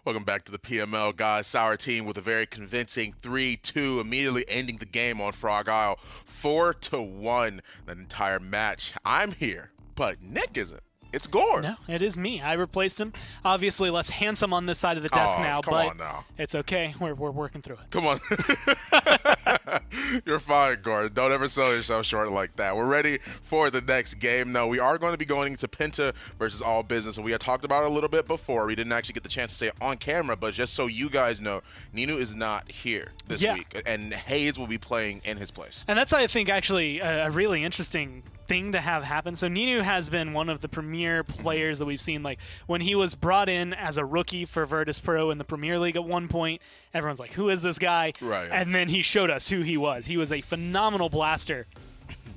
Welcome back to the PML, guys. Sour team with a very convincing 3-2, immediately ending the game on Frog Isle. 4-1, that entire match. I'm here, but Nick isn't. It's Gore. No, it is me. I replaced him. Obviously less handsome on this side of the desk now, but it's okay. We're working through it. Come on. You're fine, Gore. Don't ever sell yourself short like that. We're ready for the next game. No, we are going to be going to Penta versus All Business, and we had talked about it a little bit before. We didn't actually get the chance to say it on camera, but just so you guys know, Ninu is not here this week, and Hayes will be playing in his place. And that's, I think, actually a really interesting thing to have happen. So Ninu has been one of the premier players that we've seen. Like when he was brought in as a rookie for Virtus Pro in the Premier League at one point, everyone's like, who is this guy? Right. And then he showed us who he was. He was a phenomenal blaster.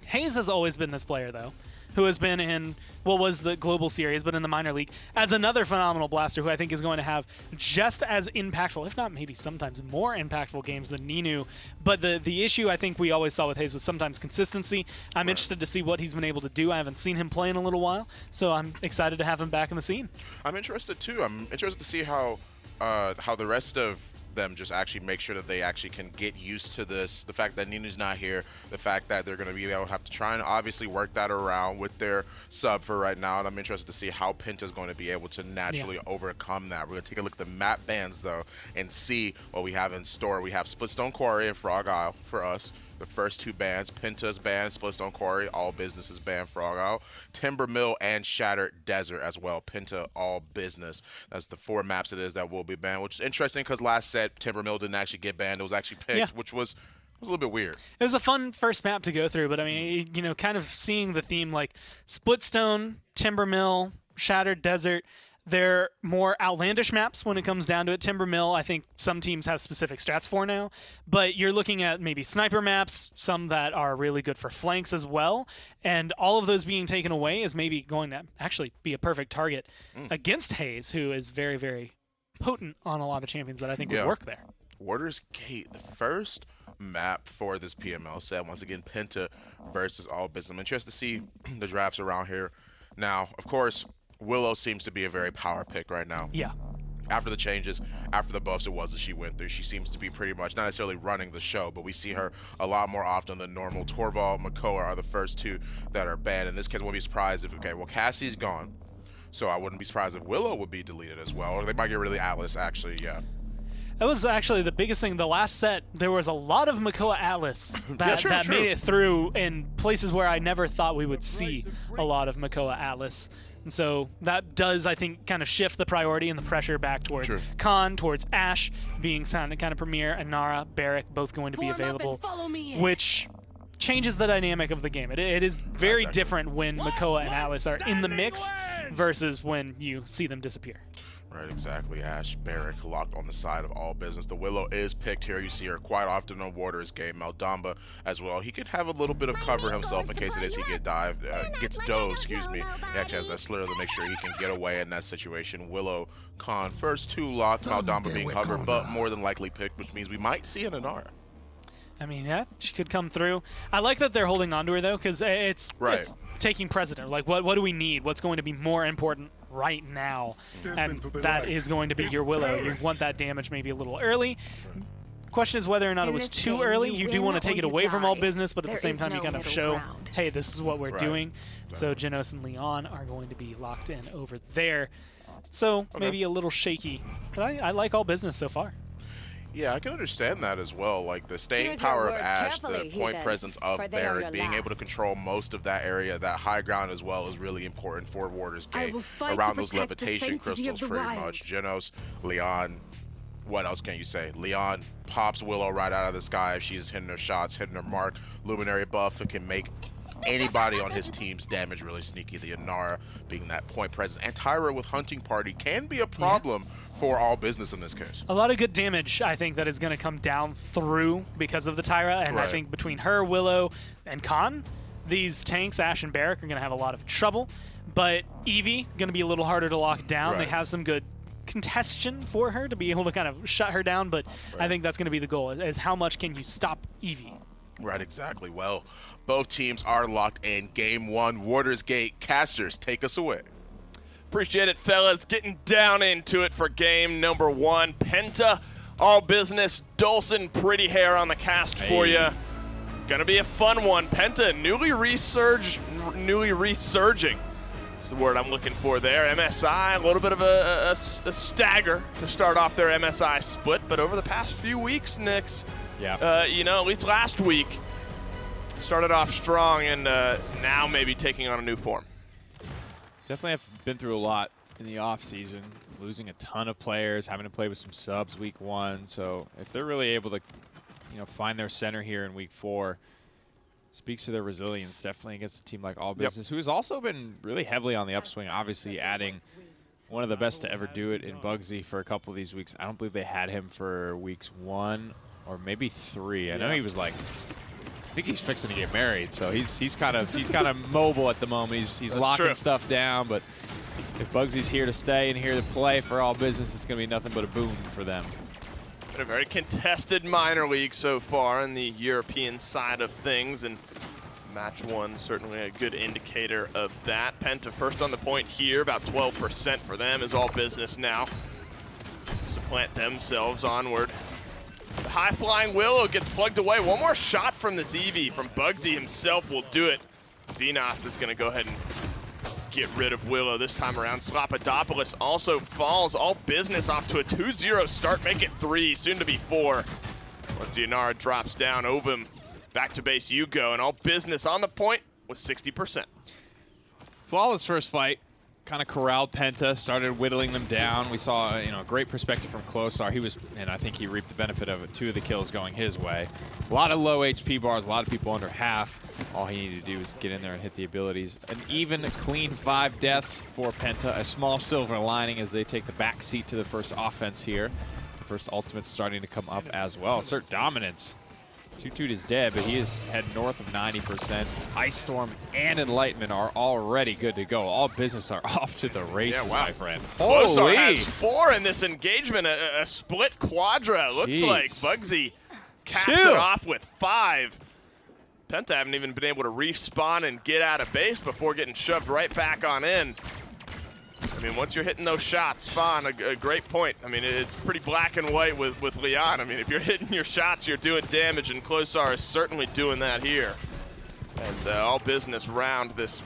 Hayes has always been this player, though, who has been in what was the global series, but in the minor league, as another phenomenal blaster who I think is going to have just as impactful, if not maybe sometimes more impactful games than Ninu. But the issue I think we always saw with Hayes was sometimes consistency. I'm interested to see what he's been able to do. I haven't seen him play in a little while, so I'm excited to have him back in the scene. I'm interested too. I'm interested to see how the rest of them just actually make sure that they actually can get used to this. The fact that Ninu's not here, the fact that they're going to be able to have to try and obviously work that around with their sub for right now, and I'm interested to see how Penta's going to be able to naturally overcome that. We're going to take a look at the map bans though and see what we have in store. We have Splitstone Quarry and Frog Isle for us. The first two bans, Penta's banned, Splitstone Quarry, All Business is banned, Frog Isle, Timber Mill, and Shattered Desert as well. Penta, All Business. That's the four maps it is that will be banned, which is interesting because last set, Timber Mill didn't actually get banned. It was actually picked, which was a little bit weird. It was a fun first map to go through, but I mean, you know, kind of seeing the theme like Splitstone, Timber Mill, Shattered Desert. They're more outlandish maps when it comes down to it. Timber Mill, I think some teams have specific strats for now, but you're looking at maybe sniper maps, some that are really good for flanks as well, and all of those being taken away is maybe going to actually be a perfect target against Hayes, who is very, very potent on a lot of champions that I think would work there. Warder's Gate, the first map for this PML set. Once again, Penta versus All Business. I'm interested to see the drafts around here. Now, of course, Willow seems to be a very power pick right now. Yeah. After the changes, after the buffs it was that she went through, she seems to be pretty much, not necessarily running the show, but we see her a lot more often than normal. Torvald, Makoa are the first two that are banned. In this case, I wouldn't be surprised if, okay, well, Cassie's gone, so I wouldn't be surprised if Willow would be deleted as well, or they might get rid of the Atlas, actually, That was actually the biggest thing. The last set, there was a lot of Makoa Atlas that made it through in places where I never thought we would see a lot of Makoa Atlas. And so that does, I think, kind of shift the priority and the pressure back towards Khan, towards Ashe being kind of premier, and Nara, Barrack both going to be available, which changes the dynamic of the game. It is very different when Makoa and Atlas are in the mix versus when you see them disappear. Right, exactly. Ashe, Barrack locked on the side of All Business. The Willow is picked here. You see her quite often on Warder's Gate. Maldamba as well. He could have a little bit of cover himself in case it is he gets dove, excuse me. He actually has that slither to make sure he can get away in that situation. Willow, Khan, first two locked. Maldamba being covered, but more than likely picked, which means we might see an Inara. I mean, yeah, she could come through. I like that they're holding on to her, though, because it's taking precedent. Like, what do we need? What's going to be more important right now? And that is going to be your Willow. You want that damage maybe a little early. Question is whether or not it was too early. You do want to take it away from All Business, but at the same time, you kind of show, hey, this is what we're doing. So Genos and Leon are going to be locked in over there. So maybe a little shaky, but I like All Business so far. Yeah, I can understand that as well. Like the staying power of Ashe, the point presence of Barrack, being able to control most of that area, that high ground as well, is really important for Warder's Gate. Around those levitation crystals, pretty much. Genos, Leon, what else can you say? Leon pops Willow right out of the sky if she's hitting her shots, hitting her mark. Luminary buff, it can make anybody on his team's damage really sneaky. The Inara being that point presence. And Tyra with Hunting Party can be a problem for All Business in this case. A lot of good damage, I think, that is going to come down through because of the Tyra, and I think between her, Willow, and Khan, these tanks, Ashe and Barrack, are going to have a lot of trouble. But Eevee, going to be a little harder to lock down. They have some good contestion for her to be able to kind of shut her down, but I think that's going to be the goal, is how much can you stop Eevee? Right, exactly. Well, both teams are locked in. Game one, Warder's Gate. Casters, take us away. Appreciate it, fellas. Getting down into it for game number 1. Penta, all business. Dolson, pretty hair on the cast for you. Gonna be a fun one. Penta, newly resurging. That's the word I'm looking for there. MSI, a little bit of a stagger to start off their MSI split, but over the past few weeks, Nix, you know, at least last week, started off strong and now maybe taking on a new form. Definitely have been through a lot in the offseason, losing a ton of players, having to play with some subs week 1. So if they're really able to, you know, find their center here in week 4, speaks to their resilience definitely against a team like All Business, who has also been really heavily on the upswing, obviously adding one of the best to ever do it in Bugsy for a couple of these weeks. I don't believe they had him for weeks 1 or maybe 3. I know he was like, I think he's fixing to get married, so he's kind of mobile at the moment. He's locking stuff down, but if Bugsy's here to stay and here to play for All Business, it's going to be nothing but a boon for them. Been a very contested minor league so far in the European side of things, and match 1 certainly a good indicator of that. Penta first on the point here, about 12% for them is All Business now. Supplant themselves onward. The high-flying Willow gets plugged away. One more shot from this Eevee from Bugsy himself will do it. Xenos is going to go ahead and get rid of Willow this time around. Slappadopoulos also falls. All Business off to a 2-0 start. Make it 3, soon to be 4. Once Yanara drops down, Ovum back to base you go, and All Business on the point with 60%. Flawless first fight. Kind of corralled Penta, started whittling them down. We saw, you know, a great perspective from Klosar. He was, and I think he reaped the benefit of it. 2 of the kills going his way. A lot of low HP bars, a lot of people under half. All he needed to do was get in there and hit the abilities. An even, clean 5 deaths for Penta. A small silver lining as they take the back seat to the first offense here. The first ultimate's starting to come up as well. Assert dominance. Toot is dead, but he is heading north of 90%. Ice Storm and Enlightenment are already good to go. All Business are off to the races, my friend. Klosar has 4 in this engagement, a split quadra. Looks like Bugsy caps it off with 5. Penta haven't even been able to respawn and get out of base before getting shoved right back on in. I mean, once you're hitting those shots, Fawn, a great point. I mean, it's pretty black and white with Leon. I mean, if you're hitting your shots, you're doing damage, and Klosar is certainly doing that here. As All Business round this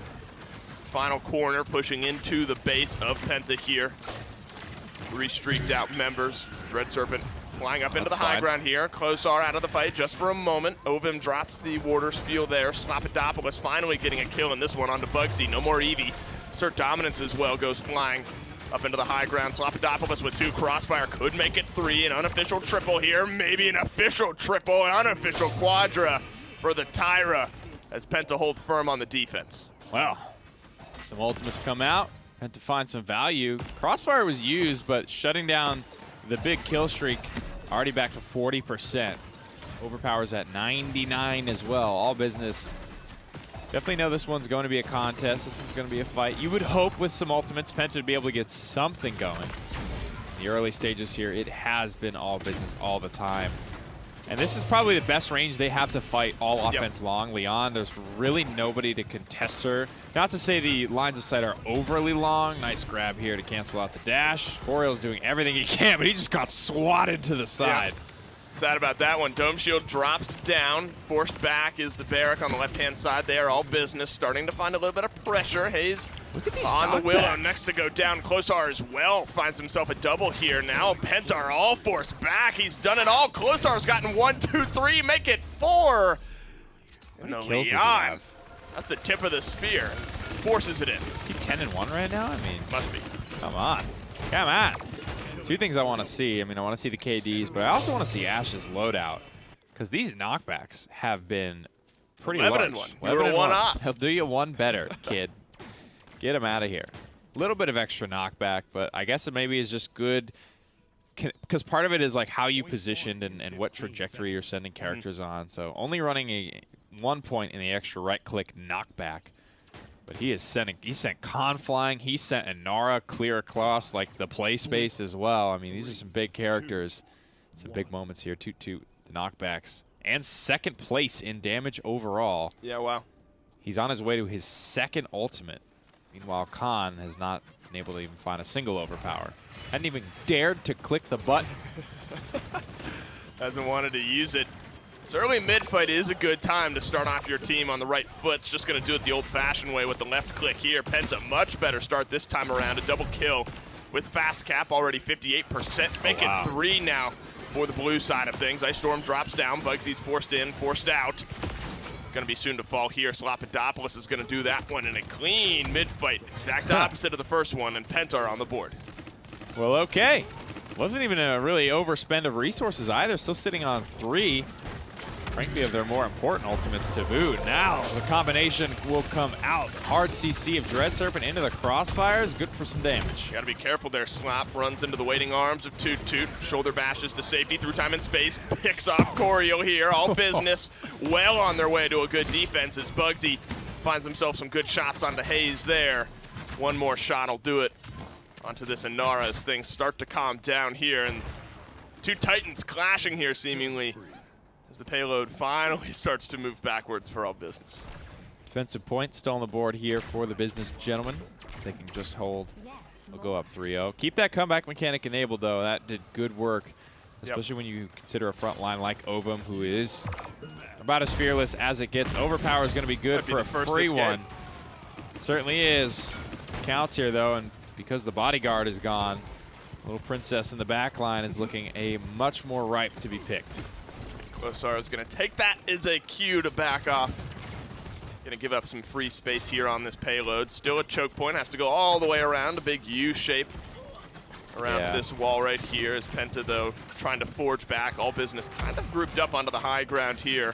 final corner, pushing into the base of Penta here. 3 streaked out members. Dread Serpent flying up into the high ground here. Klosar out of the fight just for a moment. Ovum drops the Warder's Field there. Slappadopoulos finally getting a kill in this one onto Bugsy. No more Eevee. Assert dominance as well, goes flying up into the high ground. Slappadopoulos with 2. Crossfire could make it 3. An unofficial triple here. Maybe an official triple, an unofficial quadra for the Tyra as Penta hold firm on the defense. Well, some ultimates come out. Penta find some value. Crossfire was used, but shutting down the big kill streak already back to 40%. Overpower's at 99 as well. All Business definitely know this one's going to be a contest. This one's going to be a fight. You would hope with some ultimates, Penta to be able to get something going. In the early stages here, it has been All Business all the time. And this is probably the best range they have to fight all offense long. Leon, there's really nobody to contest her. Not to say the lines of sight are overly long. Nice grab here to cancel out the dash. Boreal's doing everything he can, but he just got swatted to the side. Sad about that one. Dome Shield drops down. Forced back is the Barrack on the left-hand side there. All Business starting to find a little bit of pressure. Hayes on the Willow next to go down. Klosar as well finds himself a double here. Now Penta are all forced back. He's done it all. Klosar's gotten 1, 2, 3, make it 4. And the Leon, that's the tip of the spear. Forces it in. Is he 10-1 right now? I mean, must be. Come on. Come on. 2 things I want to see. I mean, I want to see the KDs, but I also want to see Ash's loadout because these knockbacks have been pretty large. 11-1. You were 1 off. He'll do you 1 better, kid. Get him out of here. A little bit of extra knockback, but I guess it maybe is just good because part of it is like how you positioned and what trajectory you're sending characters on. So only running 1 point in the extra right-click knockback. But he sent Khan flying. He sent Inara clear across like the play space as well. I mean, these are some big characters. Some big moments here. Toot the knockbacks. And 2nd place in damage overall. Yeah, wow. He's on his way to his 2nd ultimate. Meanwhile, Khan has not been able to even find a single overpower. Hadn't even dared to click the button. Hasn't wanted to use it. This early mid-fight is a good time to start off your team on the right foot. It's just going to do it the old-fashioned way with the left click here. Penta, much better start this time around. A double kill with fast cap, already 58%. Making 3 now for the blue side of things. Ice Storm drops down. Bugsy's forced in, forced out. Going to be soon to fall here. Slopodopoulos is going to do that one in a clean mid-fight. Exact opposite of the first one, and Penta are on the board. Well, okay. Wasn't even a really overspend of resources either. Still sitting on 3. Frankly, of their more important ultimates to boot. Now the combination will come out. Hard CC of Dread Serpent into the crossfires. Good for some damage. You gotta be careful there. Slop runs into the waiting arms of Toot Toot. Shoulder bashes to safety through time and space. Picks off Choreo here. All business. Well on their way to a good defense as Bugsy finds himself some good shots onto Hayes there. One more shot will do it. Onto this Inara as things start to calm down here. And 2 Titans clashing here seemingly as the payload finally starts to move backwards for all business. Defensive point still on the board here for the business gentlemen. They can just hold. They'll go up 3-0. Keep that comeback mechanic enabled, though. That did good work, especially when you consider a front line like Ovum, who is about as fearless as it gets. Overpower is going to be good for a free one. Certainly is. Counts here, though, and because the bodyguard is gone, little Princess in the back line is looking a much more ripe to be picked. Klosar is going to take that as a cue to back off. Going to give up some free space here on this payload. Still a choke point. Has to go all the way around, a big U shape around this wall right here. As Penta, though, trying to forge back. All business kind of grouped up onto the high ground here.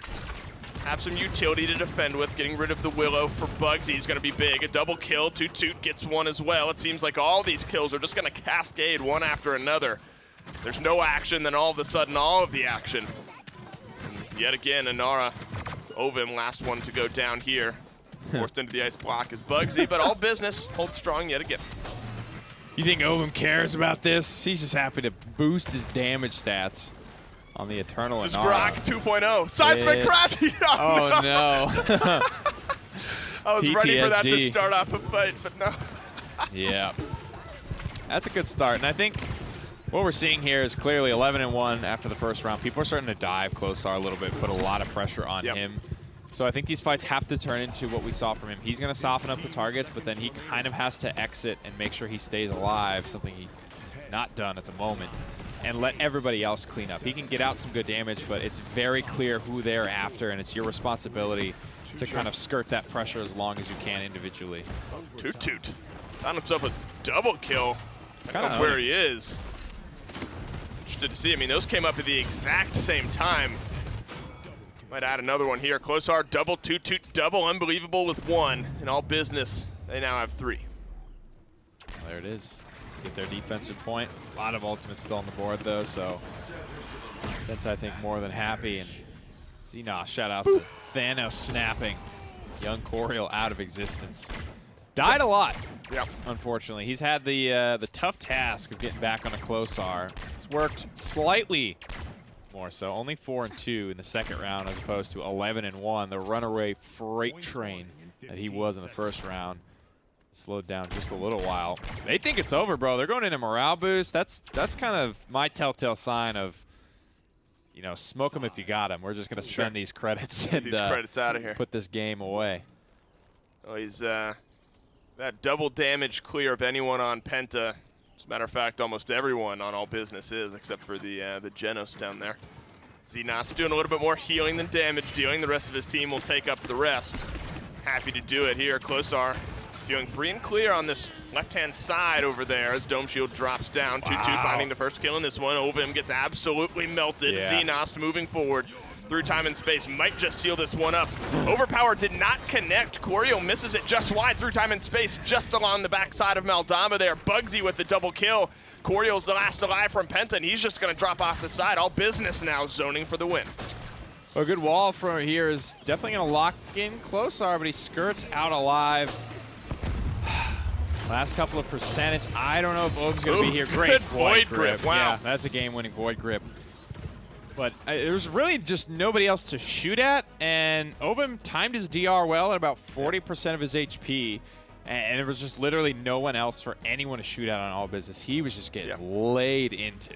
Have some utility to defend with. Getting rid of the Willow for Bugsy is going to be big. A double kill. Toot Toot gets one as well. It seems like all these kills are just going to cascade one after another. There's no action, then all of a sudden all of the action. And yet again, Inara, Ovum, last one to go down here. Forced into the ice block is Bugsy, but all business holds strong yet again. You think Ovum cares about this? He's just happy to boost his damage stats on the Eternal This is Inara. Grok 2.0. Seismic crash! Oh, no. I was ready for that to PTSD. start off a fight, but no. Yeah. That's a good start. And I think what we're seeing here is clearly 11-1 after the first round. People are starting to dive Klosar a little bit, put a lot of pressure on him. So I think these fights have to turn into what we saw from him. He's going to soften up the targets, but then he kind of has to exit and make sure he stays alive, something he's not done at the moment, and let everybody else clean up. He can get out some good damage, but it's very clear who they're after, and it's your responsibility to kind of skirt that pressure as long as you can individually. Toot Toot found himself a double kill. Kind of where he is. Interested to see. I mean, those came up at the exact same time. Might add another one here. Klosar double, Toot Toot double, unbelievable with 1. In all business, they now have 3. There it is. Get their defensive point. A lot of ultimates still on the board, though, so that's, I think, more than happy. And Xenos, shout out to Thanos snapping. Young Coriel out of existence. Died a lot, unfortunately. He's had the tough task of getting back on a Klosar. It's worked slightly more so. Only 4-2 in the second round as opposed to 11-1. The runaway freight train that he was in the first round. Slowed down just a little while. They think it's over, bro. They're going into morale boost. That's kind of my telltale sign of, you know, smoke them if you got them. We're just going to spend these credits and these credits out of here. Put this game away. Oh, he's that double damage clear of anyone on Penta. As a matter of fact, almost everyone on all business is, except for the Genos down there. Xenos doing a little bit more healing than damage dealing. The rest of his team will take up the rest. Happy to do it here. Klosar feeling free and clear on this left-hand side over there as Dome Shield drops down. 2-2 finding the first kill in this one. Ovum gets absolutely melted. Xenos moving forward through time and space might just seal this one up. Overpower did not connect. Choreo misses it just wide through time and space, just along the backside of Maldama there. Bugsy with the double kill. Choreo's the last alive from Penta, and he's just going to drop off the side. All business now, zoning for the win. A good wall from here is definitely going to lock in Klosar, but he skirts out alive. Last couple of percentage. I don't know if Ovum's going to be here. Great Void Grip. Wow. Yeah, that's a game-winning Void Grip. But there's really just nobody else to shoot at, and Ovum timed his DR well at about 40% of his HP, And there was just literally no one else for anyone to shoot out on All Business. He was just getting laid into.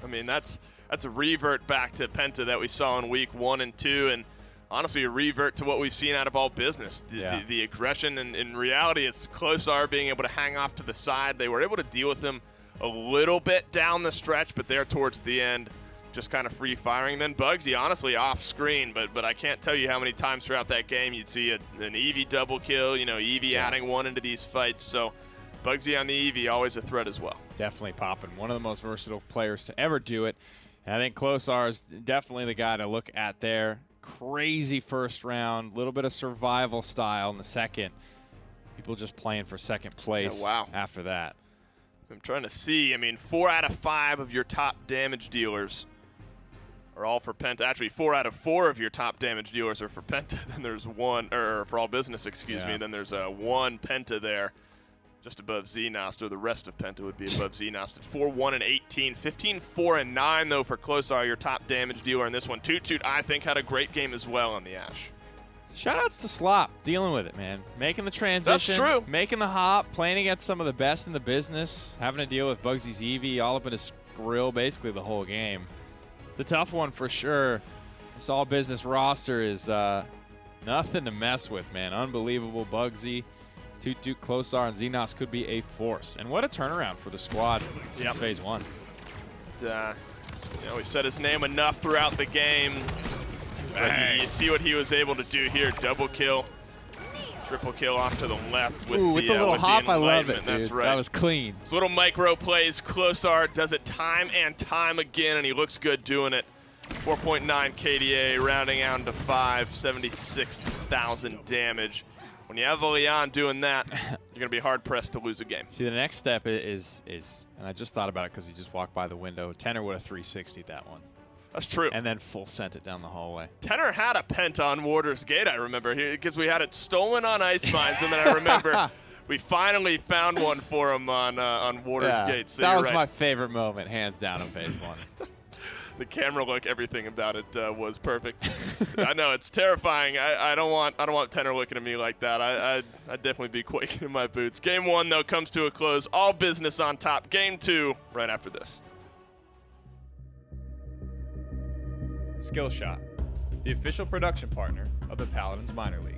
I mean, that's a revert back to Penta that we saw in week 1 and 2, and honestly a revert to what we've seen out of All Business. The aggression, and in reality, it's Closar being able to hang off to the side. They were able to deal with him a little bit down the stretch, but there towards the end, just kind of free firing. Then Bugsy, honestly, off screen, but I can't tell you how many times throughout that game you'd see an Eevee double kill, Eevee adding one into these fights. So Bugsy on the Eevee, always a threat as well. Definitely popping. One of the most versatile players to ever do it. And I think Closar is definitely the guy to look at there. Crazy first round, little bit of survival style in the second. People just playing for second place after that. I'm trying to see. I mean, 4 out of 5 of your top damage dealers are all for Penta. Actually, 4 out of 4 of your top damage dealers are for Penta. Then there's one, or for All Business, excuse me. Then there's one Penta there, just above Xenost, or the rest of Penta would be above Xenost at 4-1 and 18. 15-4 and 9 though for Closar, your top damage dealer in this one. Toot, I think, had a great game as well on the Ashe. Shoutouts to Slop, dealing with it, man. Making the transition. That's true. Making the hop, playing against some of the best in the business, having to deal with Bugsy's Eevee all up in his grill basically the whole game. It's a tough one for sure. This All Business roster is nothing to mess with, man. Unbelievable. Bugsy, Toot, Closar, and Xenos could be a force. And what a turnaround for the squad since phase 1. We said his name enough throughout the game. You see what he was able to do here. Double kill. Triple kill off to the left with, with the little hop. I love it, dude. That's right. That was clean. Those little micro plays. Closar does it time and time again, and he looks good doing it. 4.9 KDA, rounding out to 5, 76,000 damage. When you have a Leon doing that, you're going to be hard-pressed to lose a game. See, the next step is, and I just thought about it because he just walked by the window, Tenor would have 360'd that one. That's true. And then full sent it down the hallway. Tenor had a Penta on Warder's Gate, I remember, because we had it stolen on Ice Mines, and then I remember we finally found one for him on Warder's Gate. So that was my favorite moment, hands down, in phase 1. The camera look, everything about it was perfect. I know, it's terrifying. I don't want Tenor looking at me like that. I'd definitely be quaking in my boots. Game 1, though, comes to a close. All Business on top. Game 2, right after this. Skillshot, the official production partner of the Paladins Minor League.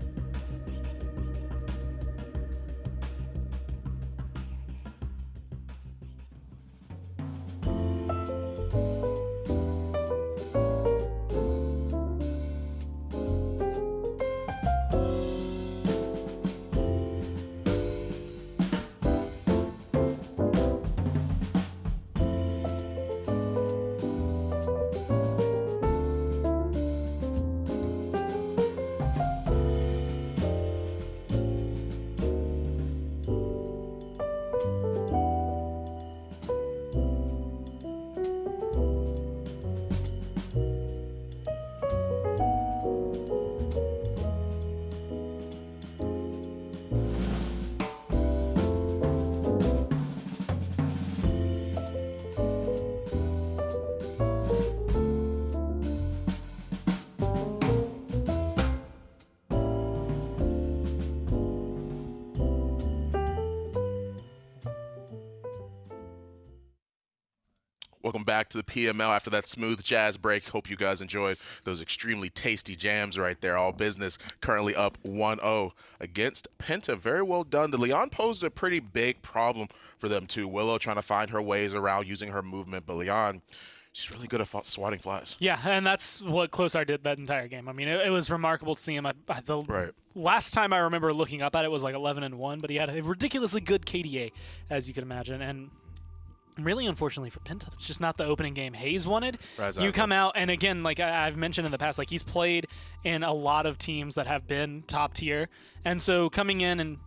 Welcome back to the PML after that smooth jazz break. Hope you guys enjoyed those extremely tasty jams right there. All Business currently up 1-0 against Penta. Very well done. The Leon posed a pretty big problem for them too. Willow trying to find her ways around using her movement, but Leon, she's really good at swatting flies. Yeah, and that's what Closar did that entire game. I mean, it was remarkable to see him. Last time I remember looking up at it was like 11-1, but he had a ridiculously good KDA, as you can imagine. And really, unfortunately for Penta, it's just not the opening game Hayes wanted. You come out, and again, like I've mentioned in the past, like he's played in a lot of teams that have been top tier, and so coming in and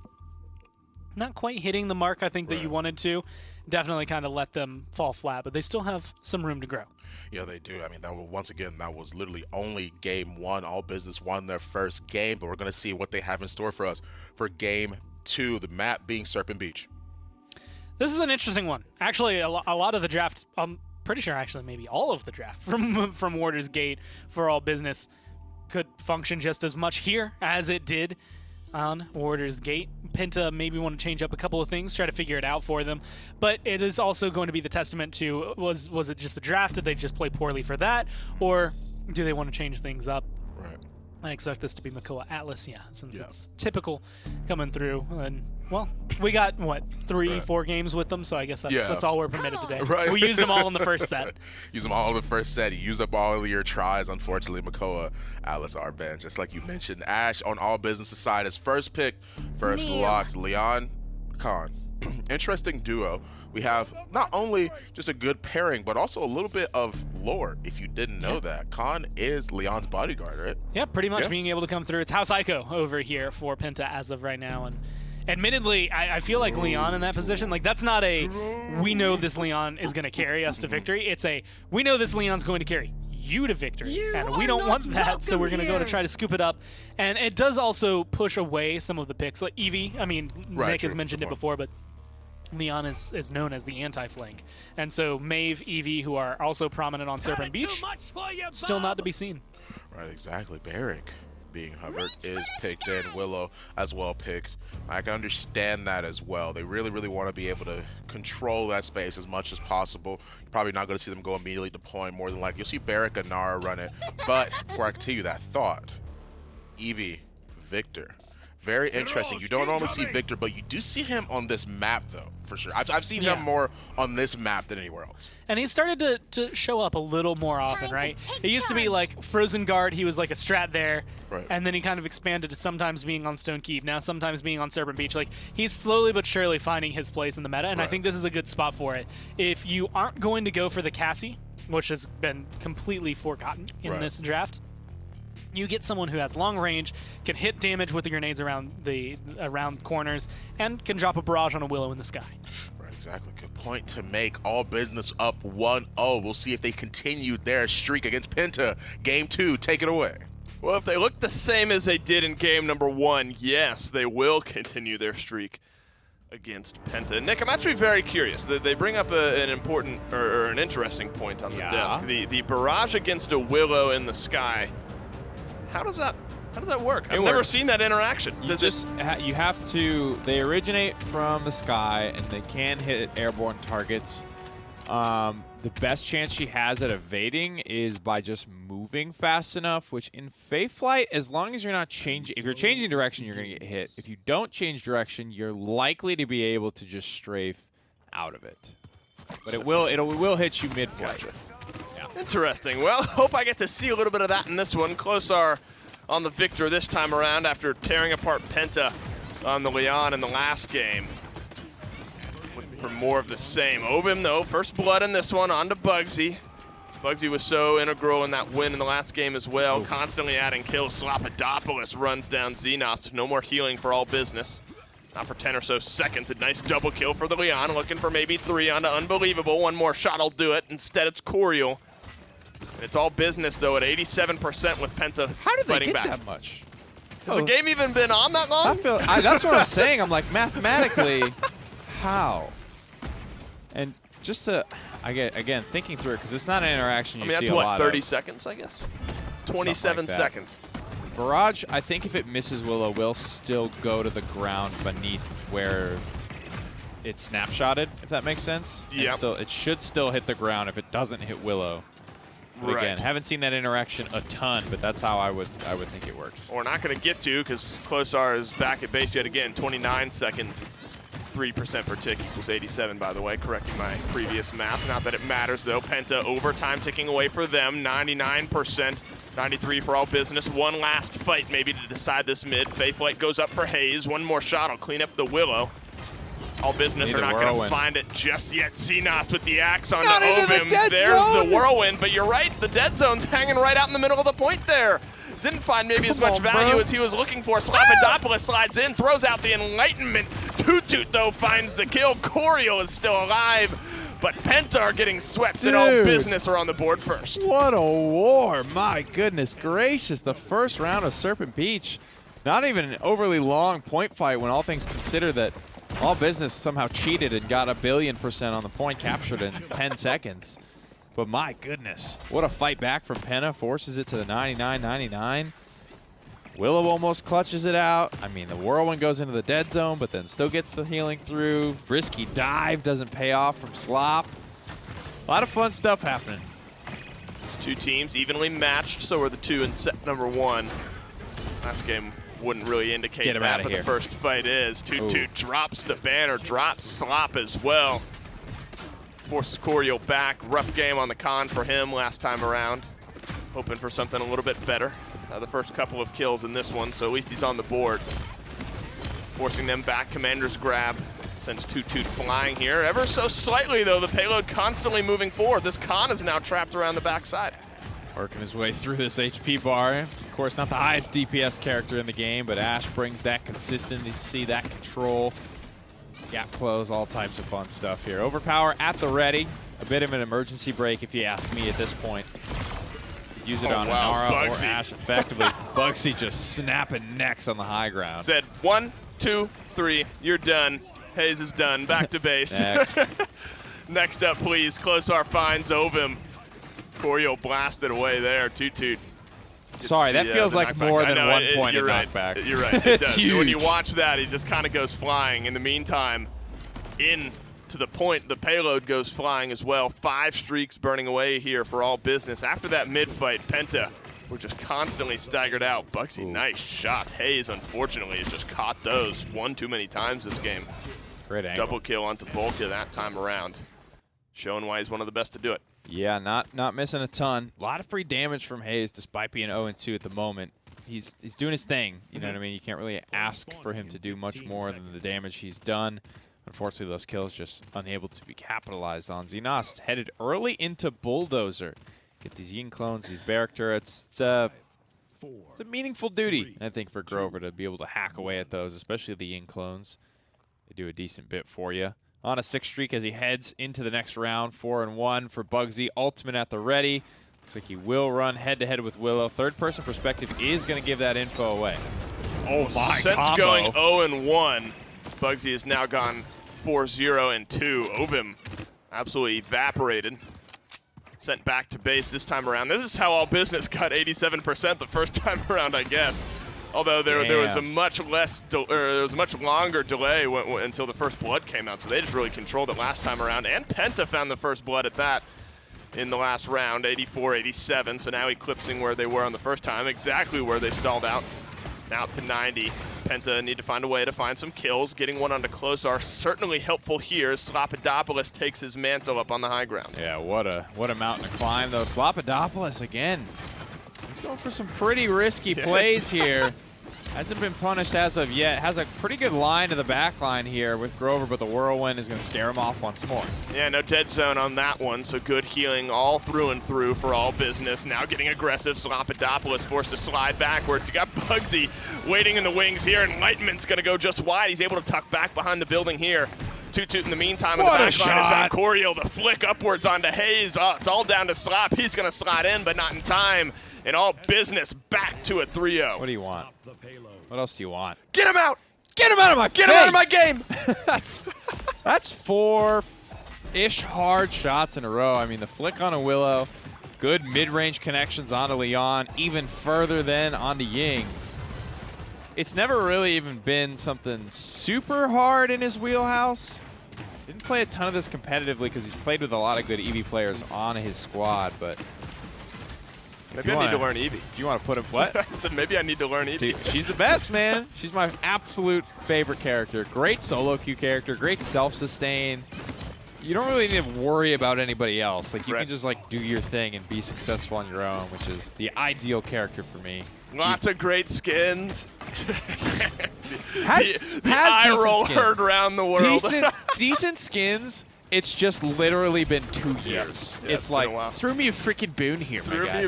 not quite hitting the mark I think that you wanted to, definitely kind of let them fall flat, but they still have some room to grow. Yeah, they do. I mean, once again, that was literally only game 1. All Business won their first game, but we're going to see what they have in store for us for game 2, the map being Serpent Beach. This is an interesting one. Actually, a lot of the draft, I'm pretty sure actually maybe all of the draft from Warder's Gate for All Business could function just as much here as it did on Warder's Gate. Penta maybe want to change up a couple of things, try to figure it out for them. But it is also going to be the testament to, was it just a draft? Did they just play poorly for that? Or do they want to change things up? Right. I expect this to be Makoa Atlas, since it's typical coming through. And, well, we got, what, 3-4 games with them, so I guess that's all we're permitted today. Right. We used them all in the first set. Use them all in the first set. You used up all of your tries. Unfortunately, Makoa Atlas are banned. Just like you mentioned, Ash on All Business side is first pick, first locked. Leon, Khan. Interesting duo. We have not only just a good pairing, but also a little bit of lore, if you didn't know that. Khan is Leon's bodyguard, right? Yeah, pretty much being able to come through. It's House Ico over here for Penta as of right now. And admittedly, I feel like Leon in that position, like that's not a, we know this Leon is going to carry us to victory. It's a, we know this Leon's going to carry you to victory. And we don't want that, so we're going to go to try to scoop it up. And it does also push away some of the picks. Like Eevee, I mean, Nick has mentioned it before, but Leon is known as the anti-flank. And so Maeve, Eevee, who are also prominent on Serpent Beach, still not to be seen. Right, exactly. Barrick being hovered is picked in. Willow as well picked. I can understand that as well. They really, really want to be able to control that space as much as possible. You're probably not going to see them go immediately deploying. More than likely, you'll see Barrick and Nara run it. But before I continue that thought, Eevee, Victor. Very interesting. You don't normally see Victor, but you do see him on this map, though, for sure. I've seen him more on this map than anywhere else. And he's started to show up a little more often, right? It used to be like Frozen Guard, he was like a strat there, and then he kind of expanded to sometimes being on Stone Keep, now sometimes being on Serpent Beach. Like, he's slowly but surely finding his place in the meta, and I think this is a good spot for it. If you aren't going to go for the Cassie, which has been completely forgotten in this draft, you get someone who has long range, can hit damage with the grenades around corners, and can drop a barrage on a Willow in the sky. Right, exactly. Good point to make. All Business up 1-0. We'll see if they continue their streak against Penta. Game 2, take it away. Well, if they look the same as they did in game number 1, yes, they will continue their streak against Penta. Nick, I'm actually very curious. They bring up an important or an interesting point on the desk. The barrage against a Willow in the sky. How does that work? I've never seen that interaction. You have to, they originate from the sky and they can hit airborne targets. The best chance she has at evading is by just moving fast enough, which in Faith Flight, as long as you're not changing, if you're changing direction, you're going to get hit. If you don't change direction, you're likely to be able to just strafe out of it. But it will hit you mid-flight. Gotcha. Interesting. Well, hope I get to see a little bit of that in this one. Closar on the victor this time around after tearing apart Penta on the Leon in the last game. Looking for more of the same. Ovim, though, first blood in this one, on to Bugsy. Bugsy was so integral in that win in the last game as well, constantly adding kills. Slapidopoulos runs down Xenos. No more healing for All Business. Not for 10 or so seconds. A nice double kill for the Leon, looking for maybe 3 onto Unbelievable. One more shot will do it. Instead, it's Coriel. It's All Business, though, at 87% with Penta fighting back. How did they get that much? Has the game even been on that long? That's what I'm saying. I'm like, mathematically, how? And just to, again, thinking through it, because it's not an interaction you see a lot of. I mean, that's what, 30 seconds, I guess? 27 seconds. Barrage, I think if it misses Willow, will still go to the ground beneath where it's snapshotted, if that makes sense. Yeah. It should still hit the ground if it doesn't hit Willow. But again, haven't seen that interaction a ton, but that's how I would think it works. We're not going to get to, because Closar is back at base yet again. 29 seconds, 3% per tick equals 87, by the way, correcting my previous math. Not that it matters, though. Penta overtime ticking away for them, 99%, 93 for All Business. One last fight maybe to decide this mid. Faithlight goes up for Hayes. One more shot will clean up the Willow. All Business are not going to find it just yet. Xenos with the axe on Ovim. There's the whirlwind, but you're right. The dead zone's hanging right out in the middle of the point there. Didn't find maybe as much value as he was looking for. Slapidopoulos slides in, throws out the Enlightenment. Toot, though, finds the kill. Coriel is still alive, but Penta are getting swept, and All Business are on the board first. What a war. My goodness gracious. The first round of Serpent Beach. Not even an overly long point fight when all things considered that All Business somehow cheated and got 1,000,000,000% on the point captured in 10 seconds. But my goodness, what a fight back from Penta. Forces it to the 99-99. Willow almost clutches it out. I mean, the Whirlwind goes into the dead zone, but then still gets the healing through. Risky dive doesn't pay off from Slop. A lot of fun stuff happening. These two teams evenly matched, so are the two in set number 1. Last game wouldn't really indicate that, but the first fight is. 2-2 drops the banner, drops Slop as well. Forces Coriel back. Rough game on the con for him last time around. Hoping for something a little bit better. The first couple of kills in this one, so at least he's on the board. Forcing them back, Commander's grab. Sends 2-2 flying here. Ever so slightly, though, the payload constantly moving forward. This con is now trapped around the backside. Working his way through this HP bar. Of course, not the highest DPS character in the game, but Ash brings that consistency, that control. Gap close, all types of fun stuff here. Overpower at the ready. A bit of an emergency break, if you ask me at this point. Use it on Nara or Ash effectively. Bugsy just snapping necks on the high ground. Said 1, 2, 3, you're done. Hayes is done. Back to base. Next. Next up, please. Closar finds Ovim. Coriel blasted away there. 2-2. Sorry, that feels like more than 1 point of knockback. You're right. It does. So when you watch that, he just kind of goes flying. In the meantime, to the point, the payload goes flying as well. 5 streaks burning away here for all business. After that mid-fight, Penta were just constantly staggered out. Bugsy, nice shot. Hayes, unfortunately, has just caught those one too many times this game. Great angle. Double kill onto Volka that time around. Showing why he's one of the best to do it. Yeah, not missing a ton. A lot of free damage from Hayes despite being 0-2 at the moment. He's doing his thing. You know what I mean? You can't really ask for him to do much more than the damage he's done. Unfortunately, those kills just unable to be capitalized on. Xenos headed early into Bulldozer. Get these Yin clones, these barrack turrets. It's a meaningful duty, I think, for Grover to be able to hack away at those, especially the Yin clones. They do a decent bit for you. On a 6 streak as he heads into the next round. 4-1 for Bugsy. Ultimate at the ready. Looks like he will run head-to-head with Willow. Third-person perspective is going to give that info away. Oh, my Since going 0-1, Bugsy has now gone 4-0-2. Ovim absolutely evaporated. Sent back to base this time around. This is how all business got 87% the first time around, I guess. Although there was a much longer delay until the first blood came out, so they just really controlled it last time around. And Penta found the first blood at that in the last round, 84-87. So now eclipsing where they were on the first time, exactly where they stalled out. Now to 90. Penta need to find a way to find some kills. Getting one onto Closar certainly helpful here. Slopodopoulos takes his mantle up on the high ground. Yeah, what a mountain to climb though. Slopodopoulos again. He's going for some pretty risky plays here. Hasn't been punished as of yet. Has a pretty good line to the back line here with Grover, but the Whirlwind is going to scare him off once more. Yeah, no dead zone on that one, so good healing all through and through for all business. Now getting aggressive, Slopodopoulos forced to slide backwards. You got Bugsy waiting in the wings here, and Lightman's going to go just wide. He's able to tuck back behind the building here. Toot in the meantime on the back line is found Coriel. The flick upwards onto Hayes. It's all down to Slop. He's going to slide in, but not in time. And all business back to a 3-0. What do you want? What else do you want? Get him out! Get him out of my face! Get him out of my game! That's 4-ish hard shots in a row. I mean, the flick on a Willow, good mid-range connections onto Leon, even further than onto Ying. It's never really even been something super hard in his wheelhouse. Didn't play a ton of this competitively because he's played with a lot of good EV players on his squad, but maybe I need to learn Eevee. If you want to put him, what? I said maybe I need to learn Eevee. Dude, she's the best, man. She's my absolute favorite character. Great solo queue character, great self-sustain. You don't really need to worry about anybody else. Like, you can just, like, do your thing and be successful on your own, which is the ideal character for me. Lots of great skins. has eye roll skins. heard around the world. Decent skins. It's just literally been 2 years. Yeah, it's like, threw me a freaking boon here, my guy.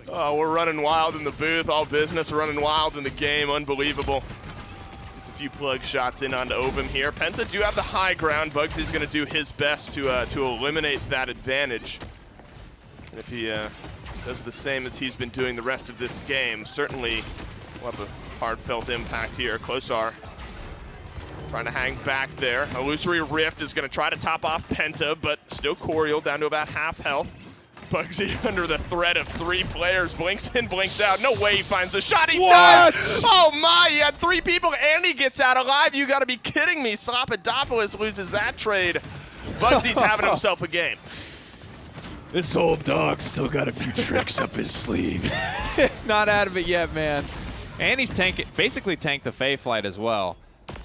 Oh, we're running wild in the booth. All business running wild in the game. Unbelievable. Gets a few plug shots in onto Ovim here. Penta do have the high ground. Bugsy's going to do his best to eliminate that advantage. And if he does the same as he's been doing the rest of this game, certainly will have a hard-felt impact here. Closar trying to hang back there. Illusory Rift is going to try to top off Penta, but still Coriel down to about half health. Bugsy under the threat of 3 players, blinks in, blinks out. No way he finds a shot. He What? does! Oh my, he had 3 people and he gets out alive. You gotta be kidding me. Papadopoulos loses that trade. Bugsy's having himself a game. This old dog's still got a few tricks up his sleeve. Not out of it yet, man. And he's basically tanked the Fae flight as well.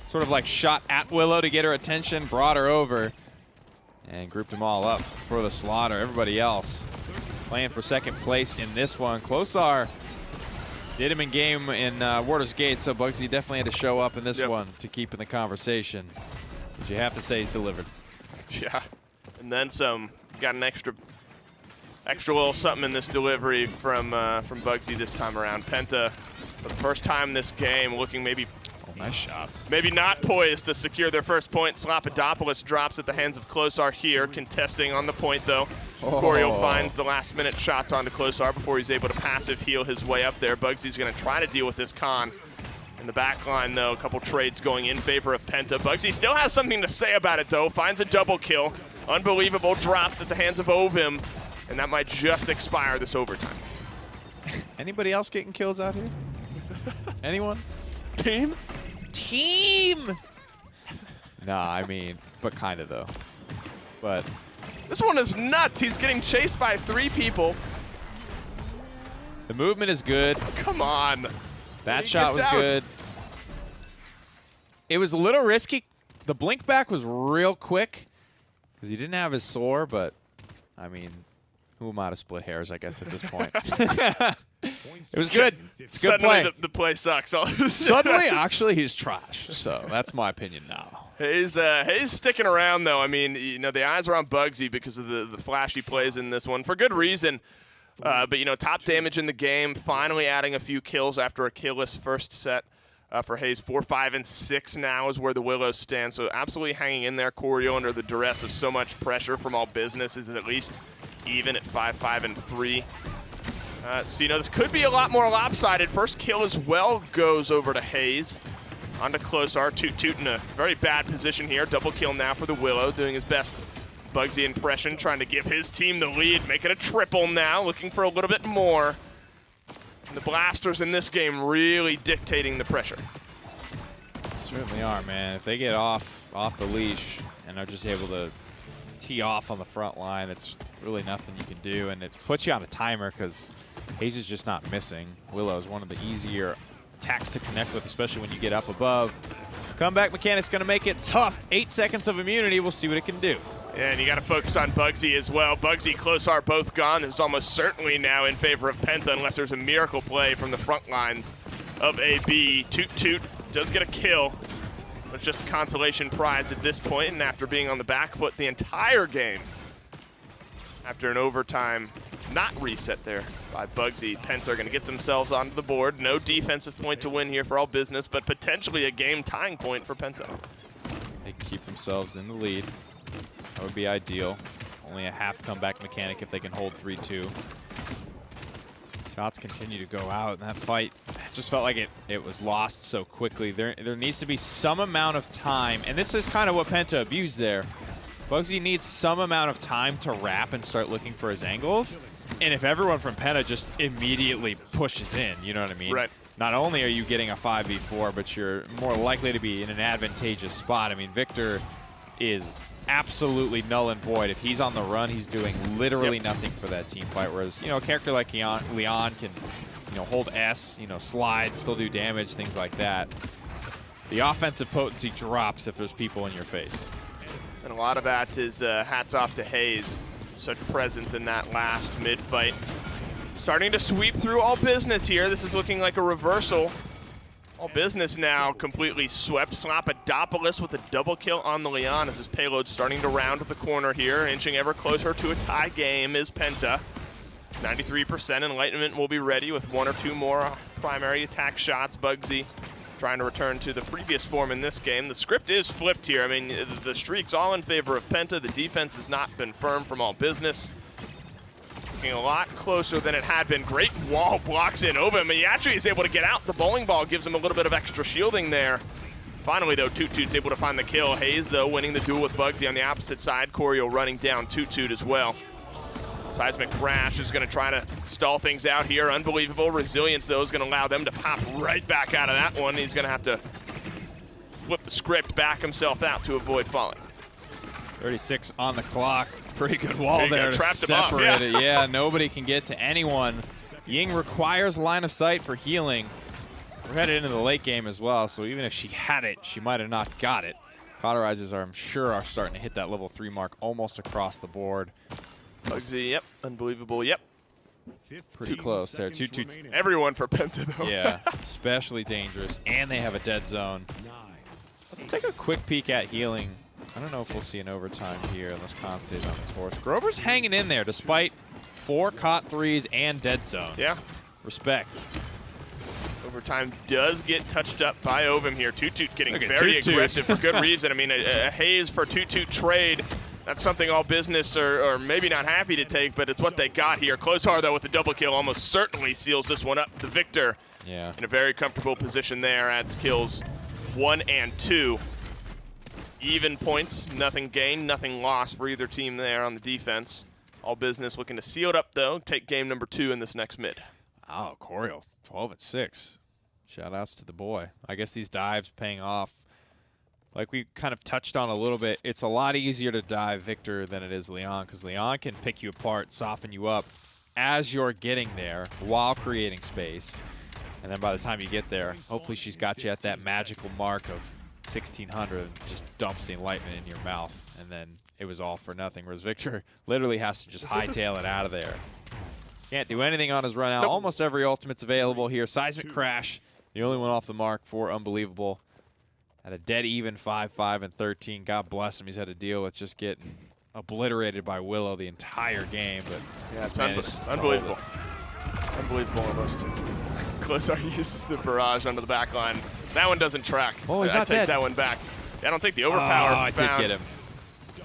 Sort of like shot at Willow to get her attention, brought her over, and grouped them all up for the slaughter. Everybody else playing for second place in this one. Closar did him in game in Warder's Gate, so Bugsy definitely had to show up in this one to keep in the conversation. But you have to say he's delivered. Yeah, and then some. Got an extra little something in this delivery from Bugsy this time around. Penta, for the first time this game, looking maybe nice shots. Maybe not poised to secure their first point. Papadopoulos drops at the hands of Closar here, contesting on the point though. Coriol finds the last-minute shots onto Closar before he's able to passive heal his way up there. Bugsy's going to try to deal with this con. In the back line, though, a couple trades going in favor of Penta. Bugsy still has something to say about it, though. Finds a double kill. Unbelievable drops at the hands of Ovim. And that might just expire this overtime. Anybody else getting kills out here? Anyone? Team? Team! Nah, I mean, but kind of, though. But this one is nuts. He's getting chased by 3 people. the movement is good. Come on. That shot was good. It was a little risky. The blink back was real quick because he didn't have his soar, but I mean, who am I to split hairs, I guess, at this point. It was good. It's a good play. The play sucks. Suddenly, actually, he's trash. So that's my opinion now. Hayes sticking around, though. I mean, you know, the eyes are on Bugsy because of the flashy plays in this one for good reason. But, you know, top damage in the game, finally adding a few kills after a killless first set for Hayes. 4, 5, and 6 now is where the Willows stand. So absolutely hanging in there. Coriol under the duress of so much pressure from all business is at least even at 5, 5, and 3. So, you know, this could be a lot more lopsided. First kill as well goes over to Hayes. On to Closar. Toot in a very bad position here. Double kill now for the Willow, doing his best Bugsy impression, trying to give his team the lead, making a triple now, looking for a little bit more. And the Blasters in this game really dictating the pressure. Certainly are, man. If they get off the leash and are just able to tee off on the front line, it's really nothing you can do, and it puts you on a timer because Hayes is just not missing. Willow is one of the easier attacks to connect with, especially when you get up above. Comeback mechanic's going to make it tough. 8 seconds of immunity. We'll see what it can do. And you got to focus on Bugsy as well. Bugsy, Closar both gone. This is almost certainly now in favor of Penta unless there's a miracle play from the front lines of AB. Toot does get a kill. It's just a consolation prize at this point, and after being on the back foot the entire game, after an overtime not reset there by Bugsy, Penta are going to get themselves onto the board. No defensive point to win here for all business, but potentially a game-tying point for Penta. They can keep themselves in the lead. That would be ideal. Only a half comeback mechanic if they can hold 3-2. Shots continue to go out, and that fight just felt like it was lost so quickly. There needs to be some amount of time, and this is kind of what Penta abused there. Bugsy needs some amount of time to wrap and start looking for his angles, and if everyone from Penta just immediately pushes in, you know what I mean? Right. Not only are you getting a 5v4, but you're more likely to be in an advantageous spot. I mean, Victor is absolutely null and void. If he's on the run, he's doing literally nothing for that team fight, whereas, you know, a character like Leon can, you know, hold S, you know, slide, still do damage, things like that. The offensive potency drops if there's people in your face. And a lot of that is hats off to Hayes. Such presence in that last mid-fight. Starting to sweep through all business here. This is looking like a reversal. All business now completely swept. Papadopoulos with a double kill on the Leon as his payload starting to round the corner here. Inching ever closer to a tie game is Penta. 93% Enlightenment will be ready with 1 or 2 more primary attack shots. Bugsy trying to return to the previous form in this game. The script is flipped here. I mean, the streak's all in favor of Penta. The defense has not been firm from all business. Looking a lot closer than it had been. Great wall blocks in over him. He actually is able to get out. The bowling ball gives him a little bit of extra shielding there. Finally, though, Toot's able to find the kill. Hayes, though, winning the duel with Bugsy on the opposite side. Coriol running down Toot as well. Seismic Crash is going to try to stall things out here. Unbelievable. Resilience, though, is going to allow them to pop right back out of that one. He's going to have to flip the script, back himself out to avoid falling. 36 on the clock. Pretty good wall there to trapped him off, separate it. Yeah, nobody can get to anyone. Ying requires line of sight for healing. We're headed into the late game as well, so even if she had it, she might have not got it. Cauterizes, I'm sure, are starting to hit that level 3 mark almost across the board. Bugsy, yep. Unbelievable, yep. Pretty close there. Two-toots. Everyone for Penta, though. Yeah, especially dangerous, and they have a dead zone. Let's take a quick peek at healing. I don't know if we'll see an overtime here unless Khan stays on this horse. Grover's hanging in there despite 4 caught 3s and dead zone. Yeah. Respect. Overtime does get touched up by Ovum here. Toot getting very aggressive for good reason. I mean, a Hayes for Toot trade, that's something all business are maybe not happy to take, but it's what they got here. Closar, though, with the double kill almost certainly seals this one up. The victor in a very comfortable position there, adds kills 1 and 2. Even points, nothing gained, nothing lost for either team there on the defense. All business looking to seal it up, though. Take game number 2 in this next mid. Oh, Coriel, 12 and 6. Shout outs to the boy. I guess these dives paying off. Like we kind of touched on a little bit, it's a lot easier to dive Victor than it is Leon, because Leon can pick you apart, soften you up as you're getting there while creating space. And then by the time you get there, hopefully she's got you at that magical mark of 1600 and just dumps the enlightenment in your mouth. And then it was all for nothing, whereas Victor literally has to just hightail it out of there. Can't do anything on his run out. Almost every ultimate's available here. Seismic Crash, the only one off the mark for Unbelievable. At a dead even 5-5 and 13. God bless him. He's had to deal with just getting obliterated by Willow the entire game. But yeah, it's unbelievable. Unbelievable almost. Closar uses the barrage under the back line. That one doesn't track. Oh, he's not take dead. That one back. I don't think the overpower I did get him.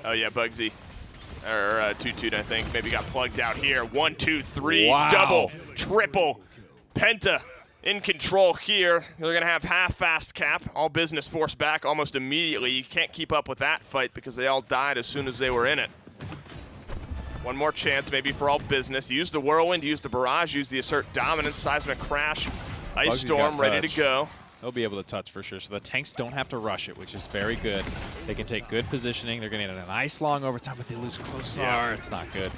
Oh, yeah, Bugsy. Or Toot, I think. Maybe got plugged out here. 1, 2, 3. Wow. Double, triple. Penta in control here. They're going to have half-fast cap. All business forced back almost immediately. You can't keep up with that fight because they all died as soon as they were in it. One more chance maybe for all business. Use the Whirlwind, use the Barrage, use the Assert Dominance, Seismic Crash, Ice Bugsy's Storm ready to go. They'll be able to touch for sure, so the tanks don't have to rush it, which is very good. They can take good positioning. They're going to get a nice long overtime, but they lose Closar. Yeah. It's not good.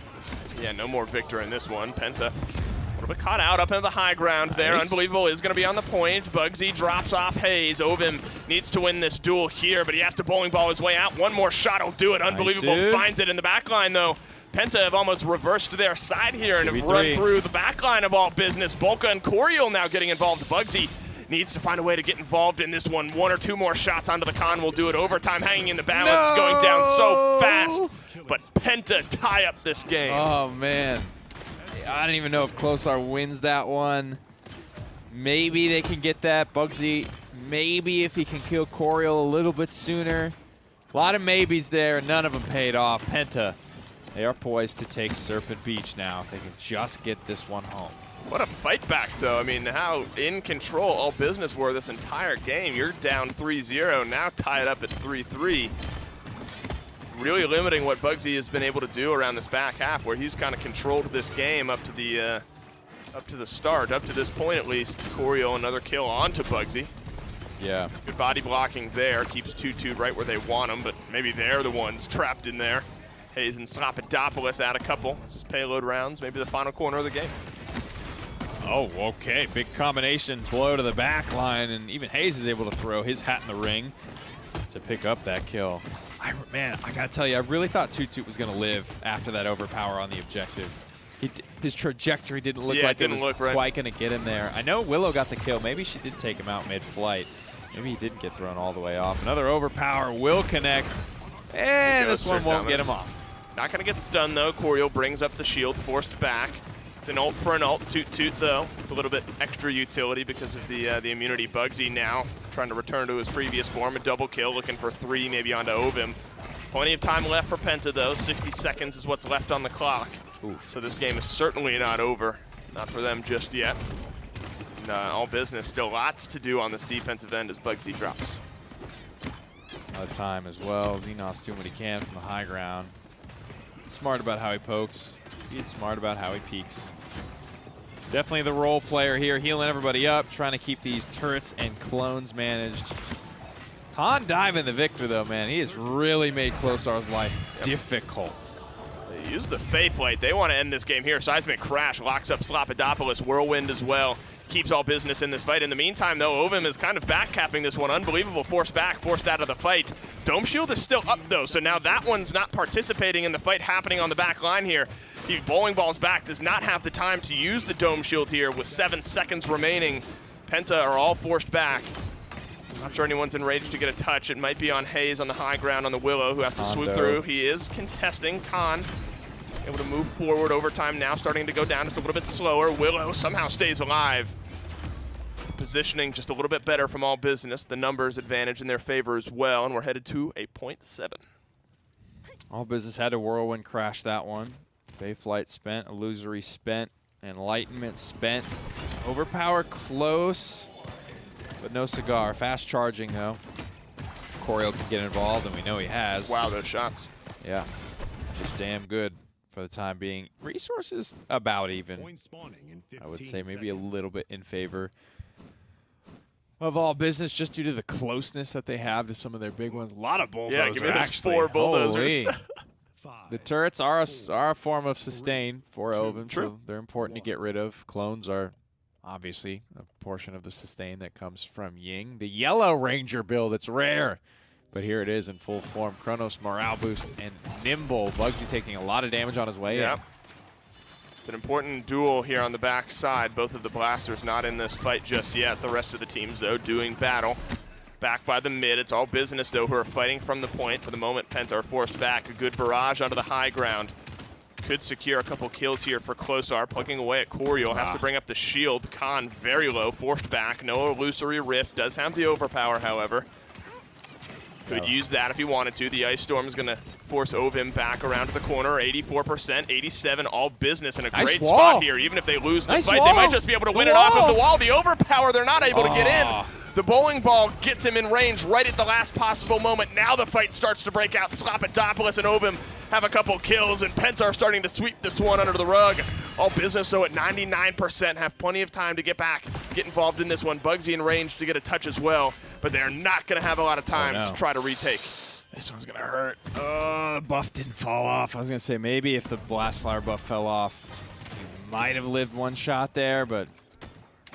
Yeah, no more Victor in this one. Penta a little bit caught out up into the high ground there. Nice. Unbelievable is going to be on the point. Bugsy drops off Hayes. Ovum needs to win this duel here, but he has to bowling ball his way out. One more shot will do it. Unbelievable nice, finds it in the back line, though. Penta have almost reversed to their side here and have run through the back line of all business. Bolka and Coriel now getting involved. Bugsy needs to find a way to get involved in this one. 1 or 2 more shots onto the con will do it. Overtime hanging in the balance, going down so fast. But Penta tie up this game. Oh, man. I don't even know if Closar wins that one. Maybe they can get that. Bugsy, maybe if he can kill Coriel a little bit sooner. A lot of maybes there, and none of them paid off. Penta, they are poised to take Serpent Beach now if they can just get this one home. What a fight back, though. I mean, how in control all business were this entire game. You're down 3-0, now tied up at 3-3. Really limiting what Bugsy has been able to do around this back half, where he's kind of controlled this game up to the start, up to this point at least. Coriel another kill onto Bugsy. Yeah. Good body blocking there, keeps Toot right where they want him, but maybe they're the ones trapped in there. Hayes and Slapidopoulos add a couple. This is payload rounds, maybe the final corner of the game. Oh, okay. Big combination blow to the back line, and even Hayes is able to throw his hat in the ring to pick up that kill. Man, I gotta tell you, I really thought Toot was gonna live after that overpower on the objective. His trajectory didn't look like it was quite gonna get him there. I know Willow got the kill. Maybe she did take him out mid-flight. Maybe he didn't get thrown all the way off. Another overpower will connect, and this one won't get him off. Not gonna get stunned though. Coriel brings up the shield, forced back. It's an ult for an ult. Toot though, with a little bit extra utility because of the immunity. Bugsy now trying to return to his previous form. A double kill, looking for 3, maybe onto Ovum. Plenty of time left for Penta though. 60 seconds is what's left on the clock. Oof. So this game is certainly not over. Not for them just yet. And, all business, still lots to do on this defensive end as Bugsy drops. A lot of time as well. Xenos doing what he can from the high ground. Smart about how he pokes. being smart about how he peeks. Definitely the role player here, healing everybody up, trying to keep these turrets and clones managed. Khan diving the Victor, though, man. He has really made Closar's life difficult. They use the Faith Light. They want to end this game here. Seismic Crash locks up Slopodopoulos. Whirlwind as well. Keeps all business in this fight. In the meantime, though, Ovim is kind of backcapping this one. Unbelievable force back, forced out of the fight. Dome Shield is still up, though, so now that one's not participating in the fight happening on the back line here. He bowling balls back, does not have the time to use the Dome Shield here with 7 seconds remaining. Penta are all forced back. Not sure anyone's enraged to get a touch. It might be on Hayes on the high ground on the Willow, who has to swoop through. He is contesting. Khan able to move forward. Overtime now starting to go down just a little bit slower. Willow somehow stays alive. The positioning just a little bit better from all business. The numbers advantage in their favor as well, and we're headed to a 0.7. All business had a Whirlwind crash that one. Faith Light spent, Illusory spent, Enlightenment spent. Overpower close, but no cigar. Fast charging, though. Corio can get involved, and we know he has. Wow, those shots. Yeah, just damn good for the time being. Resources about even. I would say maybe a little bit in favor of all business, just due to the closeness that they have to some of their big ones. A lot of bulldozers. Yeah, give me those actually. 4 bulldozers. The turrets are a form of sustain for Ovim, so they're important to get rid of. Clones are obviously a portion of the sustain that comes from Ying. The Yellow Ranger build, it's rare, but here it is in full form. Chronos, morale boost, and Nimble. Bugsy taking a lot of damage on his way in. It's an important duel here on the back side. Both of the blasters not in this fight just yet. The rest of the teams, though, doing battle. Back by the mid. It's all business, though, who are fighting from the point. For the moment, Penta are forced back. A good barrage onto the high ground. Could secure a couple kills here for Closar. Plugging away at Corio. Has to bring up the shield. Khan very low. Forced back. No illusory rift. Does have the overpower, however. Could use that if he wanted to. The Ice Storm is going to force Ovim back around to the corner. 84%, 87, all business in a great spot here. Even if they lose the fight, they might just be able to win it off of the wall. The overpower, they're not able to get in. The bowling ball gets him in range right at the last possible moment. Now the fight starts to break out. Slopodopoulos and Ovim have a couple kills, and Penta are starting to sweep this one under the rug. All business, so at 99%, have plenty of time to get back, get involved in this one. Bugsy in range to get a touch as well, but they're not going to have a lot of time to try to retake. This one's going to hurt. Oh, the buff didn't fall off. I was going to say maybe if the Blast Flower buff fell off, he might have lived one shot there, but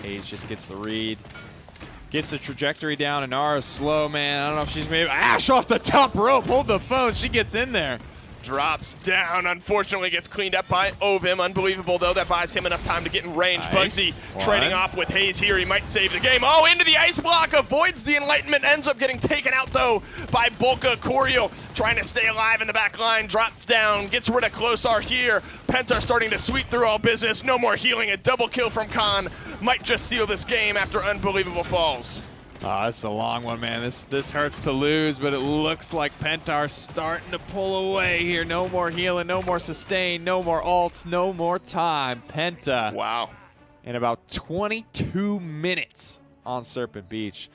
Hayes just gets the read. Gets the trajectory down, and Nara's slow, man. I don't know if she's maybe Ash off the top rope. Hold the phone. She gets in there. Drops down. Unfortunately, gets cleaned up by Ovim. Unbelievable, though. That buys him enough time to get in range. Nice. Bugsy trading off with Hayes here. He might save the game. Oh, into the ice block. Avoids the Enlightenment. Ends up getting taken out, though, by Bulka. Corio trying to stay alive in the back line. Drops down. Gets rid of Closar here. Penta starting to sweep through all business. No more healing. A double kill from Khan. Might just seal this game after unbelievable falls. Oh, this is a long one, man. This hurts to lose, but it looks like Penta are starting to pull away here. No more healing, no more sustain, no more ults, no more time. Penta. Wow. In about 22 minutes on Serpent Beach,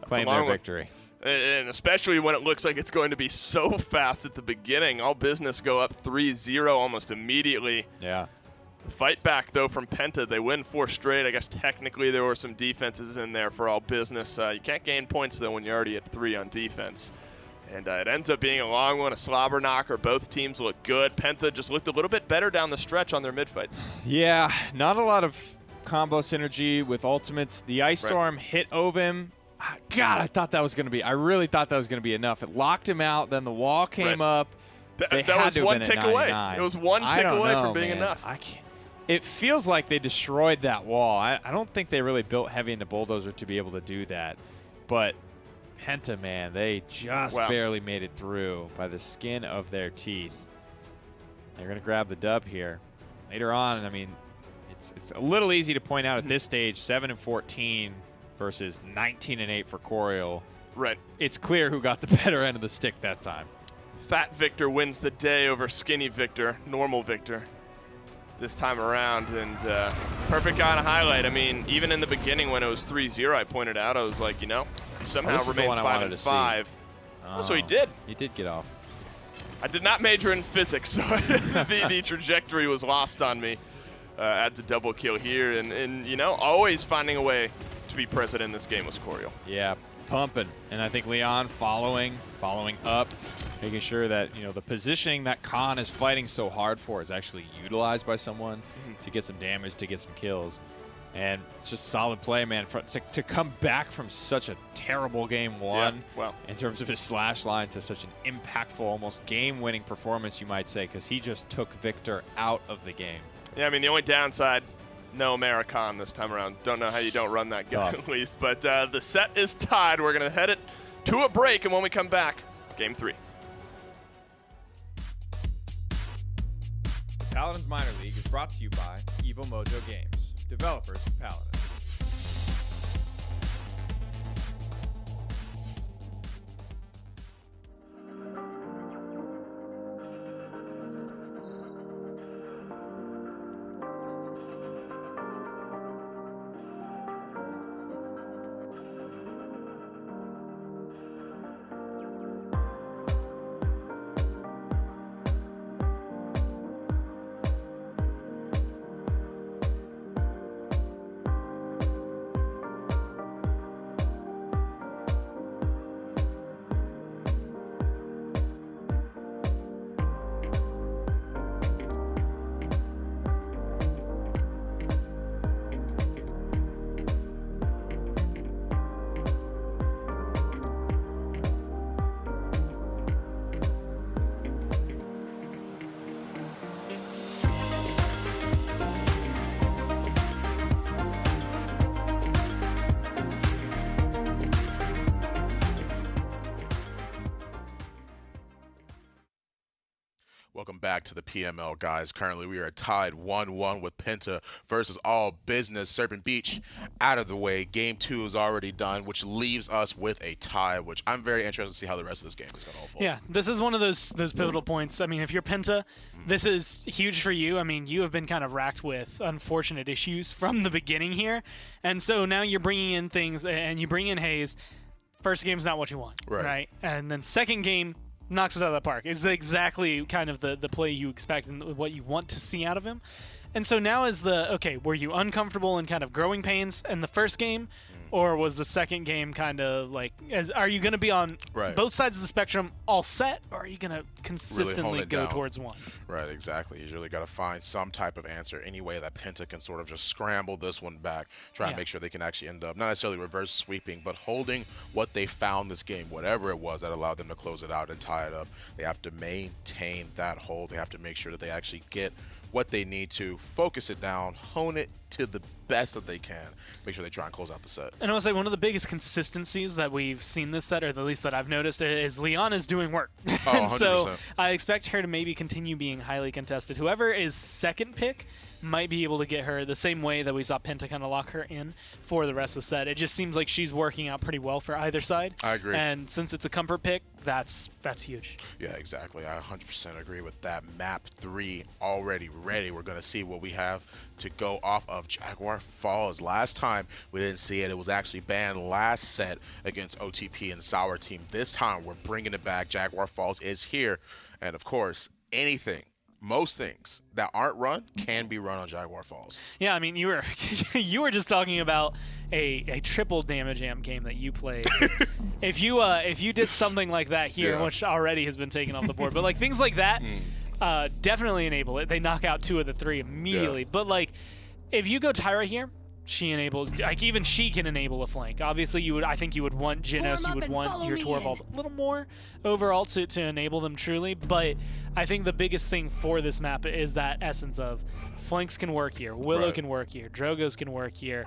claim their victory. And especially when it looks like it's going to be so fast at the beginning. All business go up 3-0 almost immediately. Yeah. The fight back, though, from Penta. They win 4 straight. I guess technically there were some defenses in there for all business. You can't gain points, though, when you're already at 3 on defense. And it ends up being a long one, a slobber knocker. Both teams look good. Penta just looked a little bit better down the stretch on their mid-fights. Yeah, not a lot of combo synergy with ultimates. The Ice Storm hit Ovim. God, I really thought that was going to be enough. It locked him out, then the wall came up. That was one tick away. It was one tick away from being enough. It feels like they destroyed that wall. I don't think they really built heavy into Bulldozer to be able to do that. But Penta, man, they just barely made it through by the skin of their teeth. They're going to grab the dub here. Later on, I mean, it's a little easy to point out at this stage, 7-14 versus 19-8 for Corio. Right. It's clear who got the better end of the stick that time. Fat Victor wins the day over Skinny Victor, normal Victor, this time around. And perfect guy to highlight. I mean, even in the beginning when it was 3-0, I pointed out, I was like, you know, somehow remains 5-5. Oh, So he did. He did get off. I did not major in physics, so the trajectory was lost on me. Adds a double kill here, and you know, always finding a way to be present in this game was Coriel. Yeah, pumping. And I think Leon following up, making sure that, you know, the positioning that Khan is fighting so hard for is actually utilized by someone to get some damage, to get some kills. And it's just solid play, man. To come back from such a terrible game one, well, in terms of his slash line, to such an impactful, almost game-winning performance, you might say, because he just took Victor out of the game. Yeah, I mean, the only downside, no American this time around. Don't know how you don't run that gun at least. But the set is tied. We're going to head it to a break, and when we come back, Game 3. Paladins Minor League is brought to you by Evo Mojo Games, developers of Paladins. Welcome back to the PML, guys. Currently, we are tied 1-1 with Penta versus All Business. Serpent Beach out of the way. Game 2 is already done, which leaves us with a tie, which I'm very interested to see how the rest of this game is going to unfold. Yeah, this is one of those pivotal points. I mean, if you're Penta, this is huge for you. I mean, you have been kind of racked with unfortunate issues from the beginning here. And so now you're bringing in things, and you bring in Hayes. First game's not what you want, right? And then second game knocks it out of the park. It's exactly kind of the play you expect and what you want to see out of him. And so now is okay, were you uncomfortable and kind of growing pains in the first game? Or was the second game kind of like, are you going to be on both sides of the spectrum all set? Or are you going to consistently really go towards one? Right, exactly. You really got to find some type of answer, any way that Penta can sort of just scramble this one back, try and make sure they can actually end up, not necessarily reverse sweeping, but holding what they found this game, whatever it was that allowed them to close it out and tie it up. They have to maintain that hold. They have to make sure that they actually get what they need to, focus it down, hone it to the best that they can, make sure they try and close out the set. And I would say one of the biggest consistencies that we've seen this set, or at least that I've noticed, is Leon is doing work. And so I expect her to maybe continue being highly contested. Whoever is second pick might be able to get her the same way that we saw Penta kind of lock her in for the rest of the set. It just seems like she's working out pretty well for either side. I agree. And since it's a comfort pick, that's huge. Yeah, exactly. I 100% agree with that. Map 3 already ready. We're going to see what we have to go off of. Jaguar Falls. Last time we didn't see it. It was actually banned last set against OTP and Sour Team. This time we're bringing it back. Jaguar Falls is here. And of course, most things that aren't run can be run on Jaguar Falls. Yeah, I mean, you were just talking about a triple damage amp game that you played. If you did something like that here, which already has been taken off the board, but like things like that, definitely enable it. They knock out 2 of the 3 immediately. But like, if you go Tyra here, she enables, like even she can enable a flank. Obviously, I think you would want Genos, you would want your Torvald a little more overall to enable them truly. But I think the biggest thing for this map is that essence of flanks can work here, Willow can work here, Drogos can work here.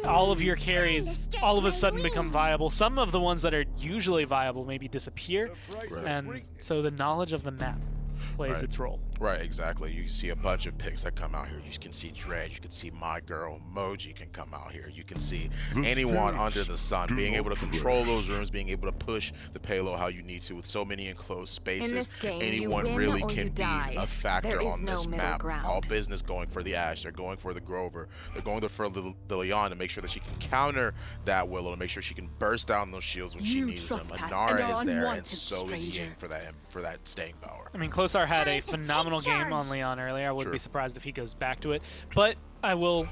All of your carries all of a sudden become viable. Some of the ones that are usually viable maybe disappear. And so the knowledge of the map plays its role. Right, exactly. You see a bunch of picks that come out here. You can see Dredge. You can see my girl Moji can come out here. You can see anyone under the sun being able to control those rooms, being able to push the payload how you need to with so many enclosed spaces. Anyone really can be a factor on this map. All business going for the Ashe. They're going for the Grover. They're going for the Leon to make sure that she can counter that Willow, to make sure she can burst down those shields when she needs them. Inara is there, and so is Ying for that staying power. I mean, Klosar had a phenomenal game on Leon earlier. I wouldn't be surprised if he goes back to it. But I will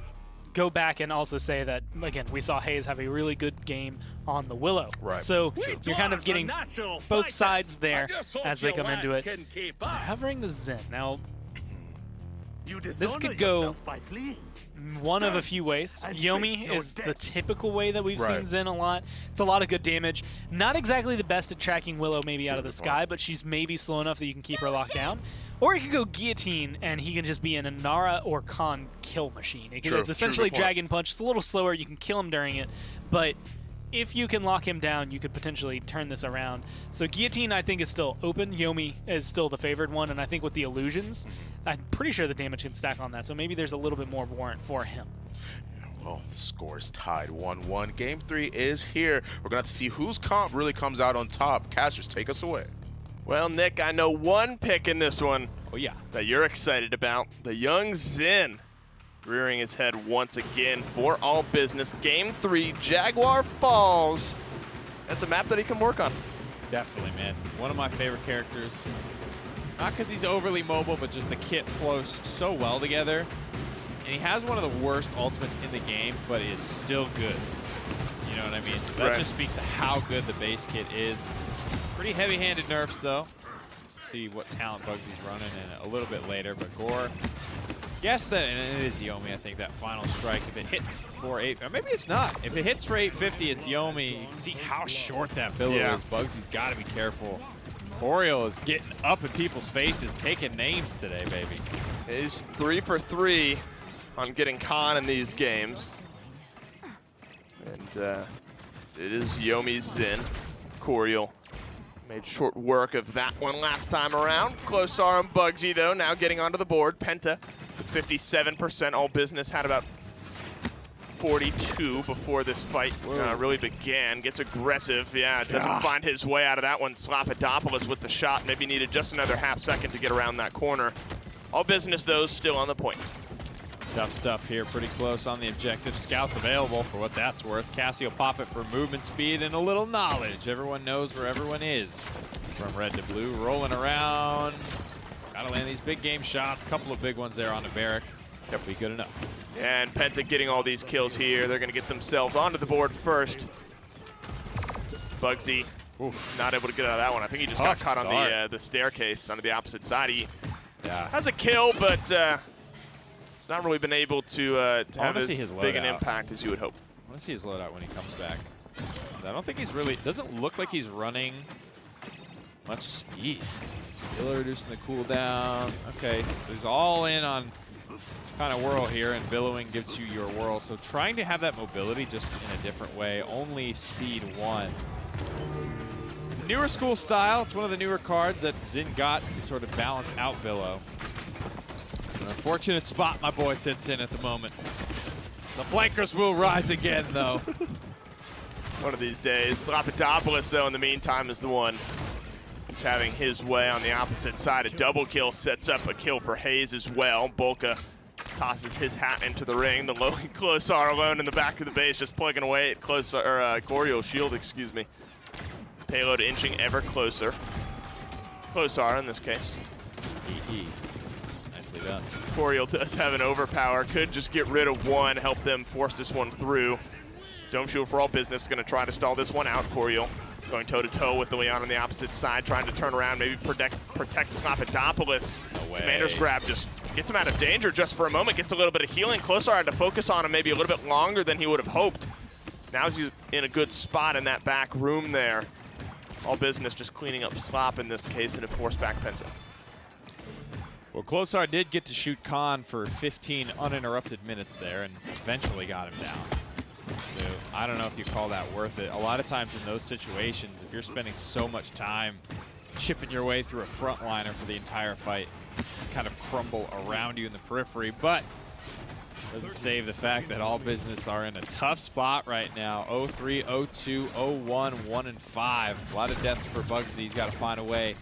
go back and also say that, again, we saw Hayes have a really good game on the Willow. Right. So you're kind of getting both sides there as they come into it. Hovering the Zen. Now, this could go one of a few ways. Yomi is the typical way that we've seen Zen a lot. It's a lot of good damage. Not exactly the best at tracking Willow maybe out of the sky, but she's maybe slow enough that you can keep her locked down. Or he could go Guillotine, and he can just be an Inara or Khan kill machine. It's essentially Dragon Punch. It's a little slower. You can kill him during it, but if you can lock him down, you could potentially turn this around. So Guillotine, I think, is still open. Yomi is still the favored one, and I think with the illusions, I'm pretty sure the damage can stack on that. So maybe there's a little bit more warrant for him. Well, the score is tied 1-1. Game 3 is here. We're going to have to see whose comp really comes out on top. Casters, take us away. Well, Nick, I know one pick in this one that you're excited about. The young Zen rearing his head once again for all business. Game 3, Jaguar Falls. That's a map that he can work on. Definitely, man. One of my favorite characters. Not because he's overly mobile, but just the kit flows so well together. And he has one of the worst ultimates in the game, but is still good. You know what I mean? So that just speaks to how good the base kit is. Pretty heavy-handed nerfs, though. Let's see what talent Bugsy's running in a little bit later. But Gore, yes, that, and it is Yomi, I think, that final strike. If it hits for 8, or maybe it's not. If it hits for 850, it's Yomi. You can see how short that billow is. Bugsy's got to be careful. Oriole is getting up in people's faces, taking names today, baby. He's 3 for 3 on getting Khan in these games. And it is Yomi's Zen. Coriel made short work of that one last time around. Klosar and Bugsy, though, now getting onto the board. Penta with 57%. All business had about 42 before this fight really began. Gets aggressive. Yeah, doesn't find his way out of that one. Slapidopoulos with the shot. Maybe needed just another half second to get around that corner. All business, though, still on the point. Tough stuff here, pretty close on the objective. Scouts available for what that's worth. Cassie will pop it for movement speed and a little knowledge. Everyone knows where everyone is. From red to blue, rolling around. Gotta land these big game shots. Couple of big ones there on the Barrack. That'll be good enough. And Penta getting all these kills here. They're gonna get themselves onto the board first. Bugsy not able to get out of that one. I think he just got caught on the staircase onto the opposite side. He has a kill, but he's not really been able to have as big an impact as you would hope. I want to see his loadout when he comes back. I don't think he's really, doesn't look like he's running much speed. Still reducing the cooldown. Okay, so he's all in on kind of whirl here, and billowing gives you your whirl. So trying to have that mobility just in a different way. Only speed 1. It's a newer school style. It's one of the newer cards that Zin got to sort of balance out billow. An unfortunate spot my boy sits in at the moment. The flankers will rise again, though. One of these days. Slapidopoulos, though, in the meantime, is the one who's having his way on the opposite side. A double kill sets up a kill for Hayes as well. Bolka tosses his hat into the ring. The Klosar alone in the back of the base, just plugging away at Gorio's shield, excuse me. Payload inching ever closer. Klosar in this case. Nicely done. Coriel does have an overpower. Could just get rid of one, help them force this one through. Dome Shield for all business, going to try to stall this one out. Coriel going toe-to-toe with the Leon on the opposite side, trying to turn around, maybe protect Slapidopoulos. No way. Commander's grab just gets him out of danger just for a moment, gets a little bit of healing. Klosar had to focus on him maybe a little bit longer than he would have hoped. Now he's in a good spot in that back room there. All business just cleaning up Slop in this case and a force back Penta. Well, Klosar did get to shoot Khan for 15 uninterrupted minutes there and eventually got him down. So I don't know if you call that worth it. A lot of times in those situations, if you're spending so much time chipping your way through a frontliner for the entire fight, kind of crumble around you in the periphery, but doesn't save the fact that All Business are in a tough spot right now. 0-3, 0-2, 0-1, 1-5. A lot of deaths for Bugsy. He's got to find a way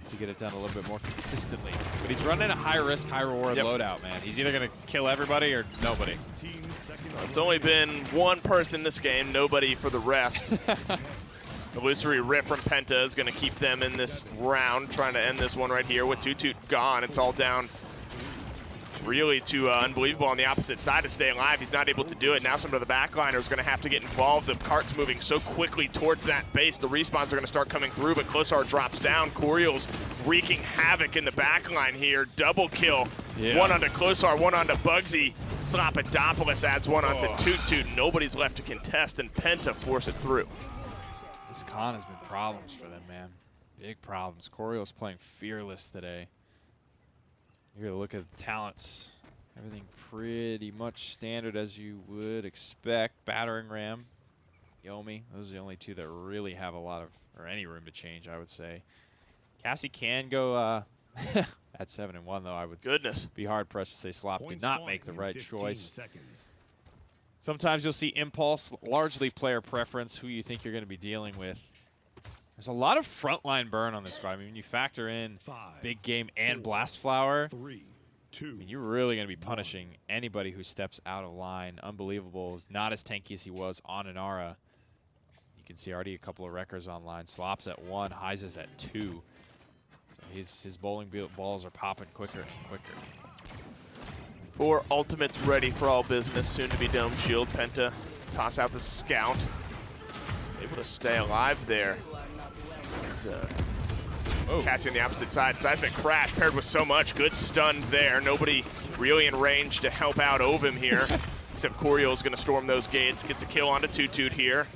to get it done a little bit more consistently. But he's running a high-risk, high-reward loadout, man. He's either going to kill everybody or nobody. It's only been one person this game, nobody for the rest. Illusory Rift from Penta is going to keep them in this round, trying to end this one right here with Toot Toot gone. It's all down really to Unbelievable on the opposite side to stay alive. He's not able to do it. Now some of the backliner is going to have to get involved. The cart's moving so quickly towards that base. The respawns are going to start coming through, but Klosar drops down. Coriel's wreaking havoc in the backline here. Double kill. Yeah. One onto Klosar, one onto Bugsy. Slappadopoulos adds one onto Toot Toot. Nobody's left to contest, and Penta force it through. This con has been problems for them, man. Big problems. Coriel's playing fearless today. You're gonna look at the talents. Everything pretty much standard as you would expect. Battering Ram, Yomi, those are the only two that really have a lot of, or any room to change, I would say. Cassie can go at 7-1 though. I would be hard pressed to say Slop did not make the right choice. Sometimes you'll see impulse, largely player preference, who you think you're gonna be dealing with. There's a lot of frontline burn on this squad. I mean, when you factor in Big Game and Blast Flower, I mean, you're really going to be punishing anybody who steps out of line. Unbelievable is not as tanky as he was on Inara. You can see already a couple of wreckers online. Slops at 1, Highs is at 2. So his bowling balls are popping quicker and quicker. 4 ultimates ready for All Business, soon to be Dome Shield. Penta toss out the scout. Able to stay alive there. Cassie on the opposite side. Seismic Crash paired with so much. Good stun there. Nobody really in range to help out Ovim here. Except Coriel's going to storm those gates. Gets a kill onto Toot Toot here.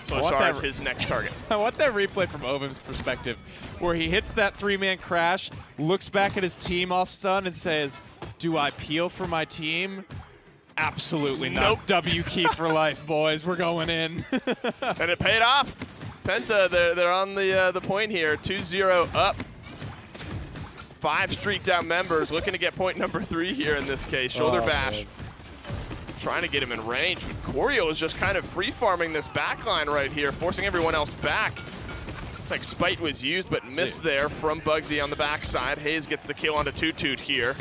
Klosar is his next target. I want that replay from Ovim's perspective, where he hits that 3-man crash, looks back at his team all stunned and says, do I peel for my team? Absolutely not. Nope. W key for life, boys. We're going in. And it paid off. Penta, they're on the point here. 2-0 up. 5 streaked out members looking to get point number 3 here in this case. Shoulder bash. Man. Trying to get him in range, but Coriel is just kind of free farming this backline right here, forcing everyone else back. Looks like Spite was used, but missed there from Bugsy on the backside. Hayes gets the kill onto Toot Toot here.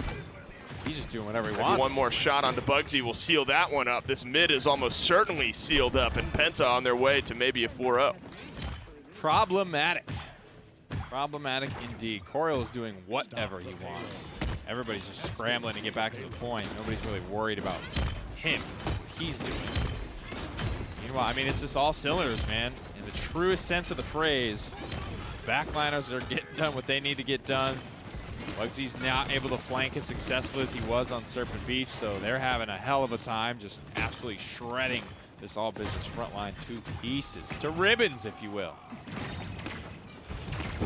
He's just doing whatever he wants. One more shot onto Bugsy will seal that one up. This mid is almost certainly sealed up, and Penta on their way to maybe a 4-0. Problematic. Problematic indeed. Coriel is doing whatever he wants. Everybody's just scrambling to get back to the point. Nobody's really worried about him, what he's doing. Meanwhile, I mean, it's just all cylinders, man. In the truest sense of the phrase, backliners are getting done what they need to get done. Bugsy's not able to flank as successfully as he was on Serpent Beach, so they're having a hell of a time just absolutely shredding this All Business front line to pieces, to ribbons, if you will.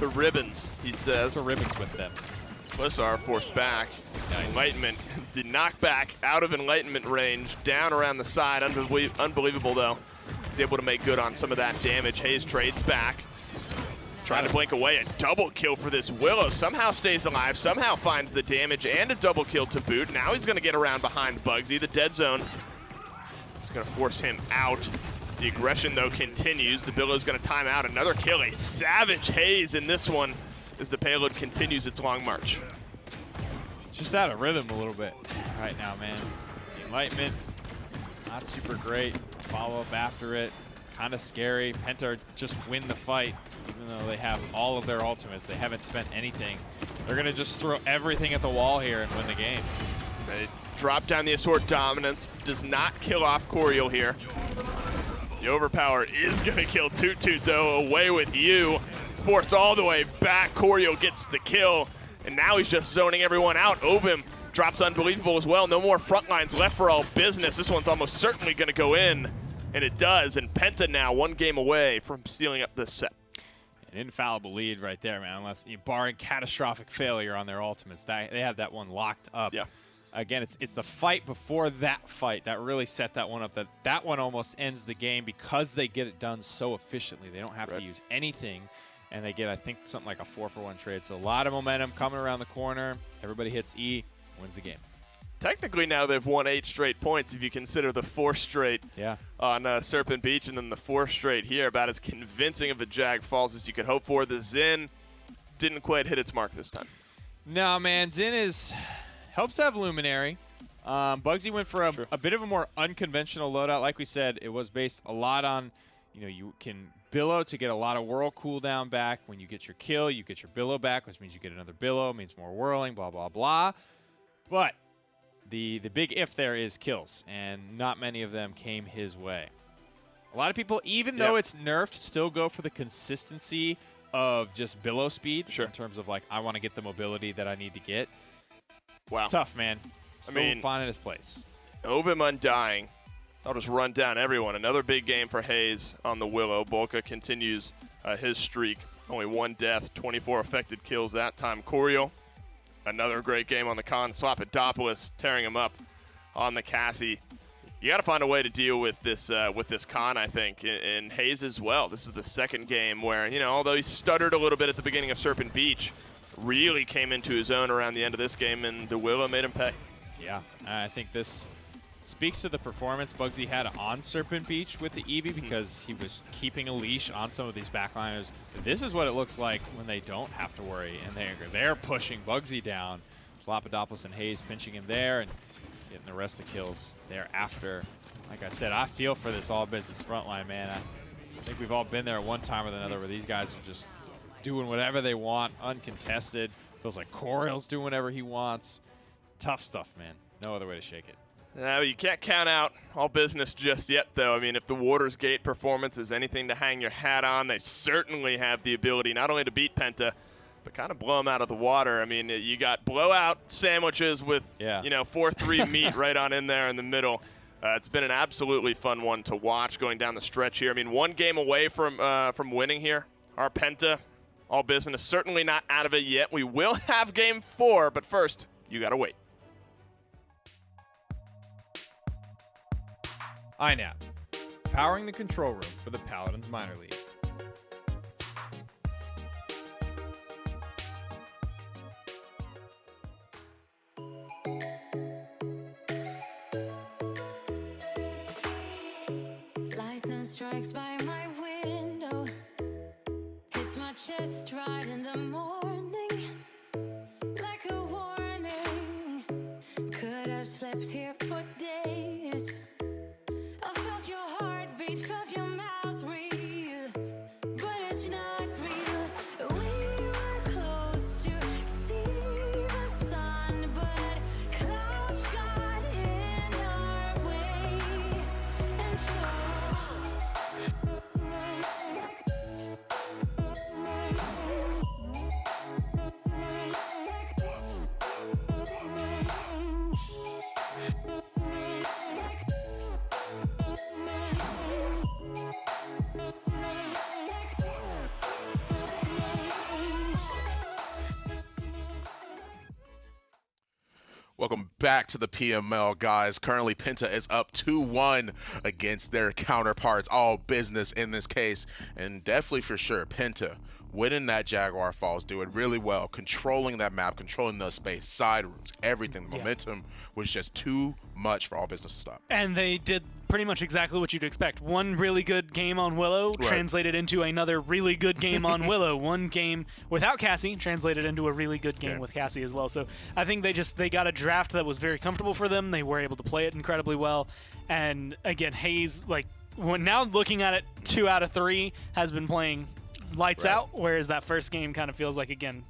To ribbons, he says. To ribbons with them. Klosar forced back. Nice. Enlightenment, the knockback out of Enlightenment range, down around the side. Unbelievable, though. He's able to make good on some of that damage. Hayes trades back. Trying to blink away. A double kill for this Willow. Somehow stays alive, somehow finds the damage, and a double kill to boot. Now he's going to get around behind Bugsy. The dead zone is going to force him out. The aggression, though, continues. The Billow's going to time out. Another kill. A savage Hayes in this one as the payload continues its long march. Just out of rhythm a little bit right now, man. The Enlightenment, not super great. Follow-up after it, kind of scary. Penta just win the fight, even though they have all of their ultimates. They haven't spent anything. They're going to just throw everything at the wall here and win the game. They drop down the Assault Dominance. Does not kill off Coriel here. The Overpower is going to kill Toot Toot, though. Away with you. Forced all the way back. Coriel gets the kill, and now he's just zoning everyone out. Ovim drops Unbelievable as well. No more front lines left for All Business. This one's almost certainly going to go in, and it does. And Penta now 1 game away from sealing up this set. An infallible lead right there, man, unless barring catastrophic failure on their ultimates. They have that one locked up. Yeah. Again, it's the fight before that fight that really set that one up. That one almost ends the game because they get it done so efficiently. They don't have to use anything. and they get, I think, something like a 4-for-1 trade. So a lot of momentum coming around the corner. Everybody hits E, wins the game. Technically now they've won 8 straight points if you consider the 4 straight on Serpent Beach and then the 4 straight here. About as convincing of a Jag Falls as you could hope for. The Zin didn't quite hit its mark this time. No, man. Zin helps have Luminary. Bugsy went for a bit of a more unconventional loadout. Like we said, it was based a lot on, you can billow to get a lot of whirl cooldown back. When you get your kill, you get your billow back, which means you get another billow, means more whirling, blah, blah, blah. But the big if there is kills, and not many of them came his way. A lot of people, even though it's nerfed, still go for the consistency of just billow speed in terms of, like, I want to get the mobility that I need to get. Wow. It's tough, man. Still finding his place. Ovim Undying. I'll just run down everyone. Another big game for Hayes on the Willow. Bolka continues his streak. Only 1 death, 24 affected kills that time. Corio, another great game on the Con. Slapodopolis tearing him up on the Cassie. You got to find a way to deal with this Con, I think, and Hayes as well. This is the second game where, although he stuttered a little bit at the beginning of Serpent Beach, really came into his own around the end of this game, and the Willow made him pay. Yeah, I think this speaks to the performance Bugsy had on Serpent Beach with the Eevee, because he was keeping a leash on some of these backliners. This is what it looks like when they don't have to worry, and they're pushing Bugsy down. Slapodopolis and Hayes pinching him there and getting the rest of the kills thereafter. Like I said, I feel for this all-business frontline, man. I think we've all been there at one time or another where these guys are just doing whatever they want, uncontested. Feels like Coriel's doing whatever he wants. Tough stuff, man. No other way to shake it. You can't count out all business just yet, though. I mean, if the Waters Gate performance is anything to hang your hat on, they certainly have the ability not only to beat Penta, but kind of blow them out of the water. I mean, you got blowout sandwiches with, 4-3 meat right on in there in the middle. It's been an absolutely fun one to watch going down the stretch here. I mean, 1 game away from winning here. Our Penta, all business, certainly not out of it yet. We will have game 4, but first, you got to wait. INAP, powering the control room for the Paladins Minor League. Lightning strikes by my window, hits my chest right in the morning, like a warning. Could have slept here for days. I felt your heartbeat, felt your mouth breathe, but it's not real. We were close to see the sun, but clouds got in our way, and so Welcome back to the PML, guys. Currently, Penta is up 2-1 against their counterparts. All business in this case, and definitely for sure, Penta winning that Jaguar Falls, doing really well, controlling that map, controlling the space, side routes, everything. The momentum was just too much for all business to stop. And they did pretty much exactly what you'd expect. One really good game on Willow translated into another really good game on Willow. One game without Cassie translated into a really good game with Cassie as well. So I think they got a draft that was very comfortable for them. They were able to play it incredibly well. And again, Hayes, now looking at it, 2 out of 3 has been playing lights out, whereas that first game kind of feels like, again,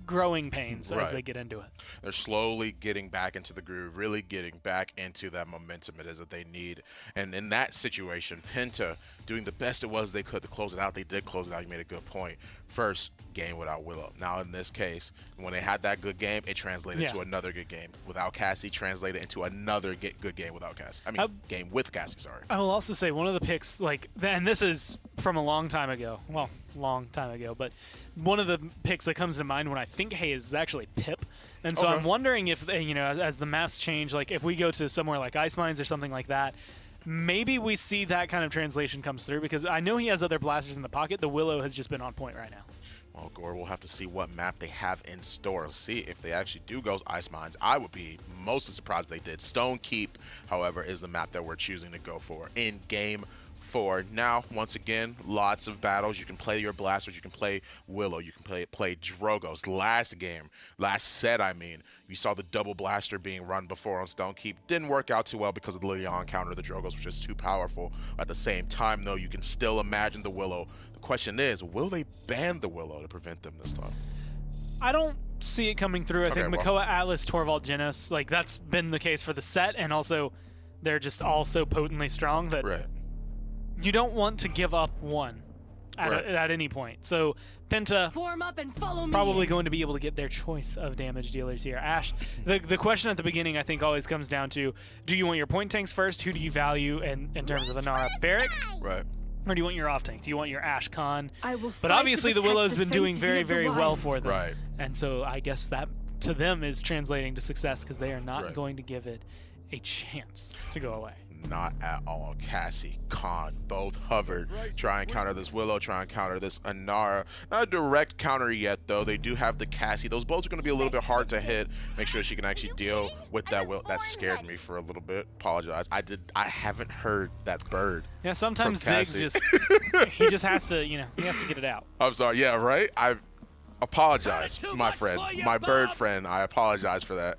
growing pains as they get into it. They're slowly getting back into the groove, really getting back into that momentum it is that they need. And in that situation, Penta doing the best it was they could to close it out. They did close it out. You made a good point. First game without Willow. Now in this case, when they had that good game, it translated to another good game. Without Cassie, translated into another good game without Cassie. I mean, game with Cassie, sorry. I will also say one of the picks, and this is from a long time ago. Well, long time ago, but one of the picks that comes to mind when I think Hayes is actually Pip. And so I'm wondering if, as the maps change, if we go to somewhere like Ice Mines or something like that, maybe we see that kind of translation comes through, because I know he has other blasters in the pocket. The Willow has just been on point right now. Well, Gore, we'll have to see what map they have in store. See if they actually do go Ice Mines. I would be mostly surprised if they did. Stone Keep, however, is the map that we're choosing to go for in Game 4. Now, once again, lots of battles. You can play your blasters. You can play Willow. You can play Drogos. Last set, I mean, you saw the double blaster being run before on Stone Keep. Didn't work out too well because of the Leon counter. The Drogos was just too powerful. At the same time, though, you can still imagine the Willow. The question is, will they ban the Willow to prevent them this time? I don't see it coming through. I think well. Makoa, Atlas, Torvald, Genos, like that's been the case for the set, and also they're just all so potently strong that you don't want to give up one at any point. So Penta Warm up and follow me. probably going to be able to get their choice of damage dealers here. Ash, the question at the beginning I think always comes down to, do you want your point tanks first? Who do you value in terms of Inara, Barrick? Right. Or do you want your off tank? Do you want your Ash Khan? I will But fight obviously to the Willow's protect been doing sanctity very, of the very well wild. for them. Right. And so I guess that to them is translating to success, because they are not going to give it a chance to go away. Not at all. Cassie, Khan, both hovered. Try and counter this Willow, try and counter this Inara. Not a direct counter yet, though. They do have the Cassie. Those bolts are going to be a little bit hard to hit. Make sure she can actually deal with that Will. That scared me for a little bit. Apologize. I haven't heard that bird. Yeah, sometimes From Ziggs Cassie. he just has to, he has to get it out. I'm sorry. Yeah, right? I apologize, my friend. My bird friend. I apologize for that.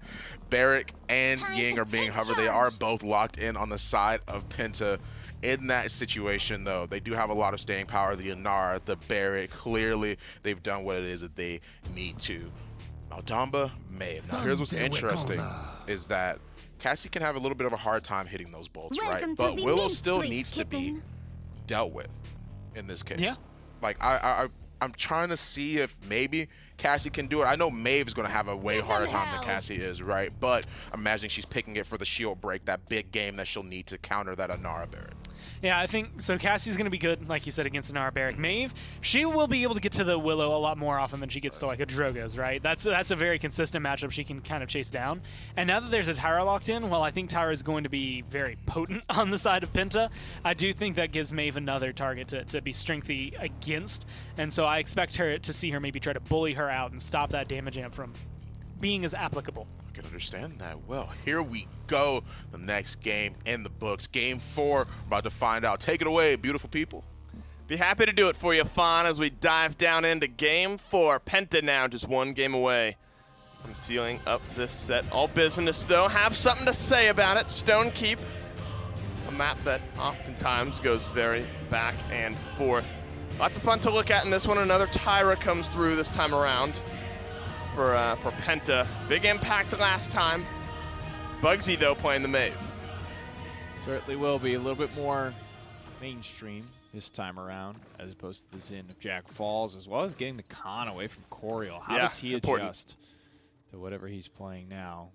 Barrick and Ying are being hovered. They are both locked in on the side of Penta. In that situation, though, they do have a lot of staying power. The Inara, the Barrick, clearly they've done what it is that they need to. Maldamba, Maeve. Now, here's what's interesting is that Cassie can have a little bit of a hard time hitting those bolts, right? But Willow still needs to be dealt with in this case. Yeah. Like, I'm trying to see if maybe Cassie can do it. I know Maeve is going to have a way harder time than Cassie is, right? But I'm imagining she's picking it for the shield break, that big game that she'll need to counter that Inara Barrick. Yeah, I think so. Cassie's going to be good, like you said, against Inara Barrick. Maeve, she will be able to get to the Willow a lot more often than she gets to like a Drogo's, right? That's a very consistent matchup she can kind of chase down. And now that there's a Tyra locked in, well, I think Tyra is going to be very potent on the side of Penta. I do think that gives Maeve another target to be strengthy against, and so I expect her to see her maybe try to bully her out and stop that damage amp from being as applicable. I can understand that. Well, here we go. The next game in the books. Game 4. We're about to find out. Take it away, beautiful people. Be happy to do it for you, Fawn, as we dive down into Game 4. Penta now just one game away from sealing up this set. All business, though. Have something to say about it. Stone Keep, a map that oftentimes goes very back and forth. Lots of fun to look at in this one. Another Tyra comes through this time around for Penta. Big impact last time. Bugsy, though, playing the Maeve. Certainly will be a little bit more mainstream this time around, as opposed to the Zin of Jack Falls, as well as getting the Khan away from Coriel. How does he adjust to whatever he's playing now?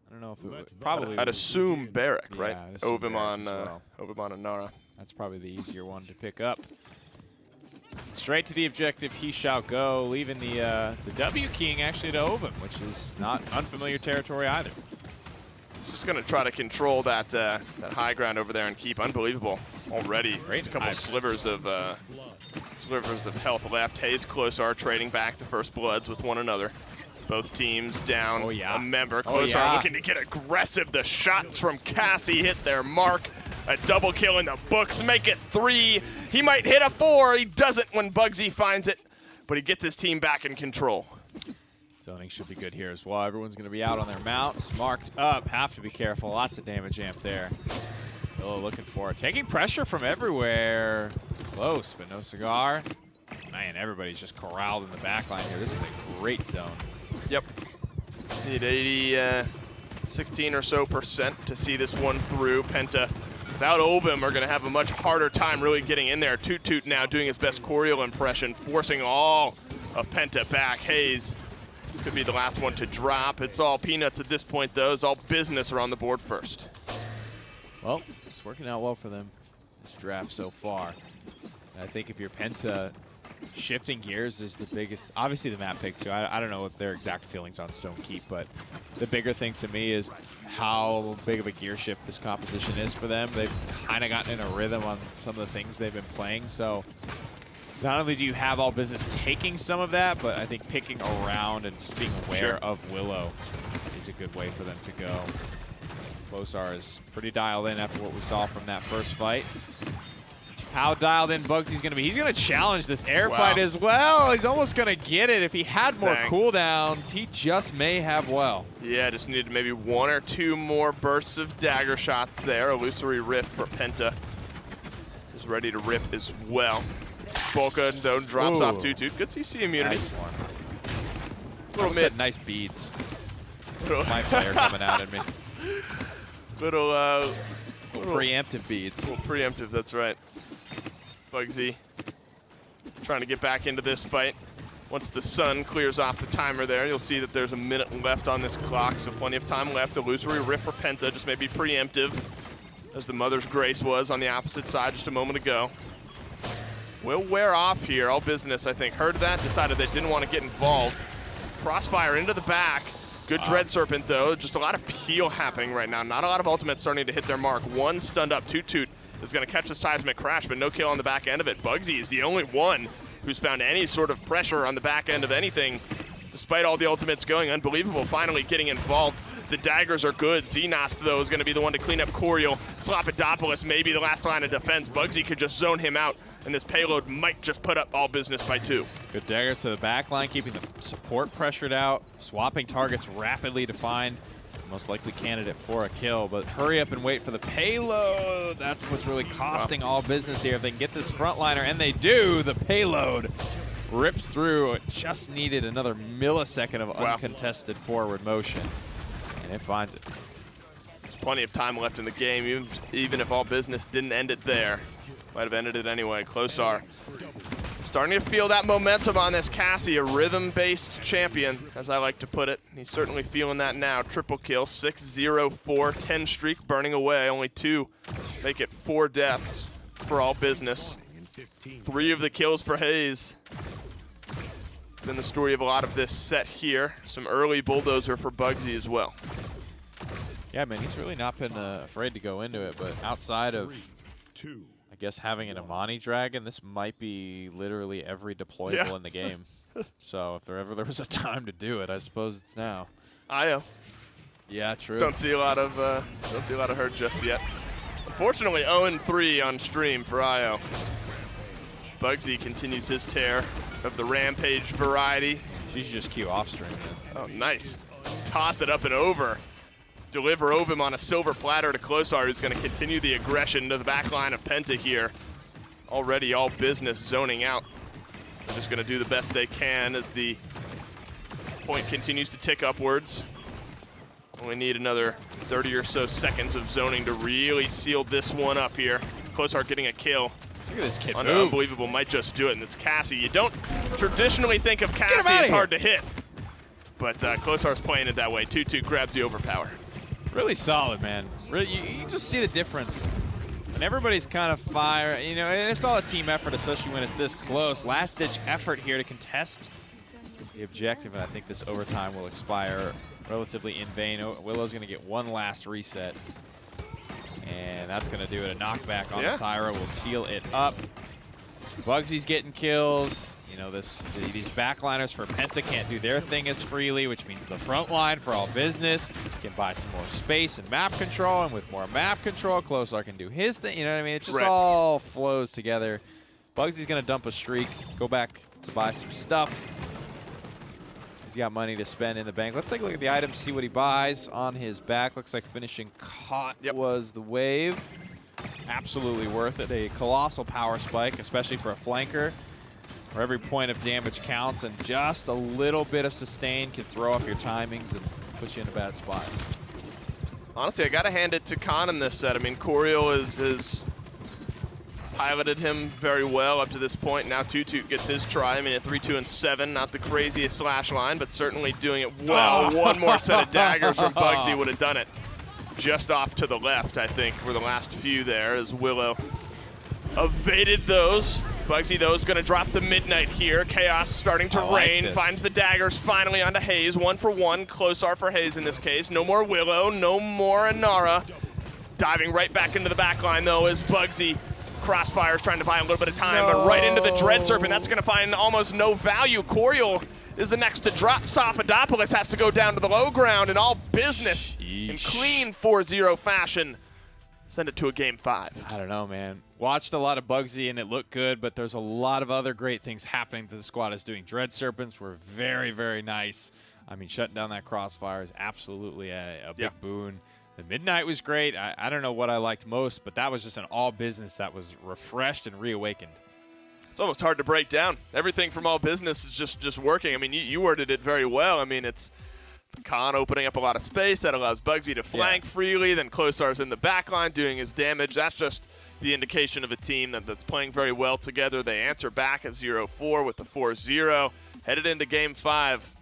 I don't know if it would probably. I'd assume Barrick, Yeah, right? I'd assume Ovim on Barrick as well. Ovim on Inara. That's probably the easier one to pick up. Straight to the objective, he shall go, leaving the W keying actually to Ovim, which is not unfamiliar territory either. Just gonna try to control that high ground over there and keep. Unbelievable already. Great Just a couple dive. slivers of health left. Hayes close are trading back the first bloods with one another. Both teams down a member. Close are looking to get aggressive. The shots from Cassie hit their mark. A double kill in the books, make it 3. He might hit a 4. He doesn't when Bugsy finds it, but he gets his team back in control. Zoning should be good here as well. Everyone's going to be out on their mounts, marked up. Have to be careful. Lots of damage amp there. Willow looking for it. Taking pressure from everywhere. Close, but no cigar. Man, everybody's just corralled in the back line here. This is a great zone. Yep. Need 16 or so % to see this one through. Penta, without Ovim, are going to have a much harder time really getting in there. Toot Toot now doing his best Coriel impression, forcing all of Penta back. Hayes could be the last one to drop. It's all peanuts at this point, though. It's all business are on the board first. Well, it's working out well for them, this draft so far. And I think if you're Penta, shifting gears is the biggest. Obviously, the map pick too. I don't know what their exact feelings on Stone Keep, but the bigger thing to me is how big of a gear shift this composition is for them. They've kind of gotten in a rhythm on some of the things they've been playing. So not only do you have All Business taking some of that, but I think picking around and just being aware of Willow is a good way for them to go. Closar is pretty dialed in after what we saw from that first fight. How dialed in Bugsy's going to be. He's going to challenge this air fight as well. He's almost going to get it. If he had more cooldowns, he just may have well. Yeah, just needed maybe 1 or 2 more bursts of dagger shots there. Illusory Rift for Penta is ready to rip as well. Bolka, though, drops off Toot. Good CC immunity. Nice one. Little mid. Nice beads. My player coming out at me. Little preemptive beads. Little preemptive, that's right. Bugsy trying to get back into this fight. Once the sun clears off the timer there, you'll see that there's a minute left on this clock, so plenty of time left. Illusory Rift for Penta, just maybe preemptive, as the Mother's Grace was on the opposite side just a moment ago. Will wear off here. All Business, I think, heard that, decided they didn't want to get involved. Crossfire into the back. Good Dread Serpent, though. Just a lot of peel happening right now. Not a lot of ultimates starting to hit their mark. One stunned up. Toot is going to catch the seismic crash, but no kill on the back end of it. Bugsy is the only one who's found any sort of pressure on the back end of anything, despite all the ultimates going. Unbelievable, finally getting involved. The daggers are good. Xenost, though, is going to be the one to clean up Coriel. Slopodopoulos, maybe the last line of defense. Bugsy could just zone him out, and this payload might just put up All Business by 2. Good daggers to the back line, keeping the support pressured out, swapping targets rapidly to find the most likely candidate for a kill, but hurry up and wait for the payload. That's what's really costing All Business here. If they can get this frontliner, and they do, the payload rips through. It just needed another millisecond of uncontested forward motion, and it finds it. There's plenty of time left in the game, even if All Business didn't end it there. Might have ended it anyway. Closar starting to feel that momentum on this Cassie, a rhythm-based champion, as I like to put it. He's certainly feeling that now. Triple kill, 6-0-4, 10 streak burning away. Only 2 make it 4 deaths for All Business. 3 of the kills for Hayes. Been the story of a lot of this set here. Some early bulldozer for Bugsy as well. Yeah, man, he's really not been afraid to go into it, but outside of I guess having an Amani Dragon, this might be literally every deployable in the game. So if there was a time to do it, I suppose it's now. Io. Yeah, true. Don't see a lot of her just yet. Unfortunately, 0-3 on stream for Io. Bugsy continues his tear of the Rampage variety. She should just queue off stream then. Oh, nice. Toss it up and over. Deliver Ovum on a silver platter to Closar, who's going to continue the aggression to the back line of Penta here. Already All Business zoning out. They're just going to do the best they can as the point continues to tick upwards. Only need another 30 or so seconds of zoning to really seal this one up here. Closar getting a kill. Look at this kid. Unbelievable, might just do it, and it's Cassie. You don't traditionally think of Cassie, it's hard to hit. But Closar's playing it that way. Toot grabs the overpower. Really solid, man. Really, you just see the difference. And everybody's kind of fire, you know, and it's all a team effort, especially when it's this close. Last-ditch effort here to contest the objective, and I think this overtime will expire relatively in vain. Willow's going to get one last reset, and that's going to do it. A knockback on the Tyra will seal it up. Bugsy's getting kills. You know, these backliners for Penta can't do their thing as freely, which means the front line for All Business can buy some more space and map control, and with more map control, Closar can do his thing. You know what I mean? It just all flows together. Bugsy's going to dump a streak, go back to buy some stuff. He's got money to spend in the bank. Let's take a look at the items, see what he buys on his back. Looks like finishing caught was the wave. Absolutely worth it. A colossal power spike, especially for a flanker, where every point of damage counts, and just a little bit of sustain can throw off your timings and put you in a bad spot. Honestly, I got to hand it to Khan in this set. I mean, Coriel has piloted him very well up to this point. Now Toot gets his try. I mean, at 3-2-7, not the craziest slash line, but certainly doing it well. One more set of daggers from Bugsy would have done it. Just off to the left, I think, were the last few there, as Willow evaded those. Bugsy, though, is going to drop the Midnight here. Chaos starting to rain. Finds the daggers finally onto Hayes. 1 for 1. Close-R for Hayes in this case. No more Willow. No more Inara. Diving right back into the back line, though, is Bugsy. Crossfire's trying to buy a little bit of time, but right into the Dread Serpent. That's going to find almost no value. Coriol is the next to drop. Sopadopoulos has to go down to the low ground in all business. In clean 4-0 fashion. Send it to a game 5. I don't know, man. Watched a lot of Bugsy, and it looked good, but there's a lot of other great things happening that the squad is doing. Dread Serpents were very, very nice. I mean, shutting down that Crossfire is absolutely a big boon. The Midnight was great. I don't know what I liked most, but that was just an all business that was refreshed and reawakened. It's almost hard to break down. Everything from all business is just working. I mean, you worded it very well. I mean, it's Khan opening up a lot of space. That allows Bugsy to flank freely. Then Closar's in the back line doing his damage. That's just the indication of a team that's playing very well together. They answer back at 0-4 with the 4-0. Headed into game 5.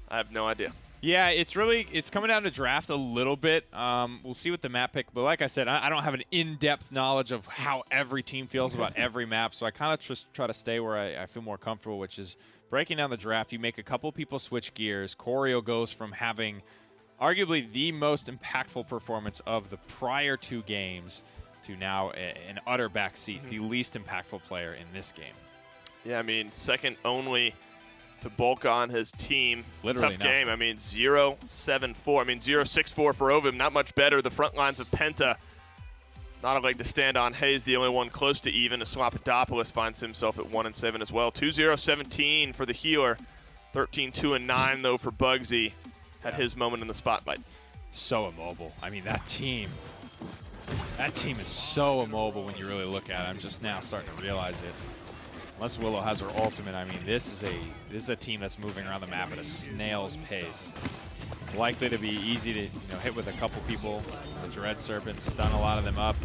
I have no idea. Yeah, it's coming down to draft a little bit. We'll see what the map pick. But like I said, I don't have an in-depth knowledge of how every team feels about every map. So I kind of just try to stay where I feel more comfortable, which is breaking down the draft. You make a couple people switch gears. Coriol goes from having arguably the most impactful performance of the prior 2 games to now an utter backseat, the least impactful player in this game. Yeah, I mean, second only to bulk on his team. Literally tough game. I mean, 0-7-4. I mean, 0-6-4 for Ovim. Not much better. The front lines of Penta, not a leg to stand on. Hayes, the only one close to even. Slopadopoulos finds himself at 1-7 as well. 2-0-17 for the healer. 13-2-9 though for Bugsy. Had his moment in the spotlight. So immobile. I mean, that team is so immobile when you really look at it. I'm just now starting to realize it. Unless Willow has her ultimate, I mean, this is a team that's moving around the map at a snail's pace. Likely to be easy to hit with a couple people. The Dread Serpents stun a lot of them up.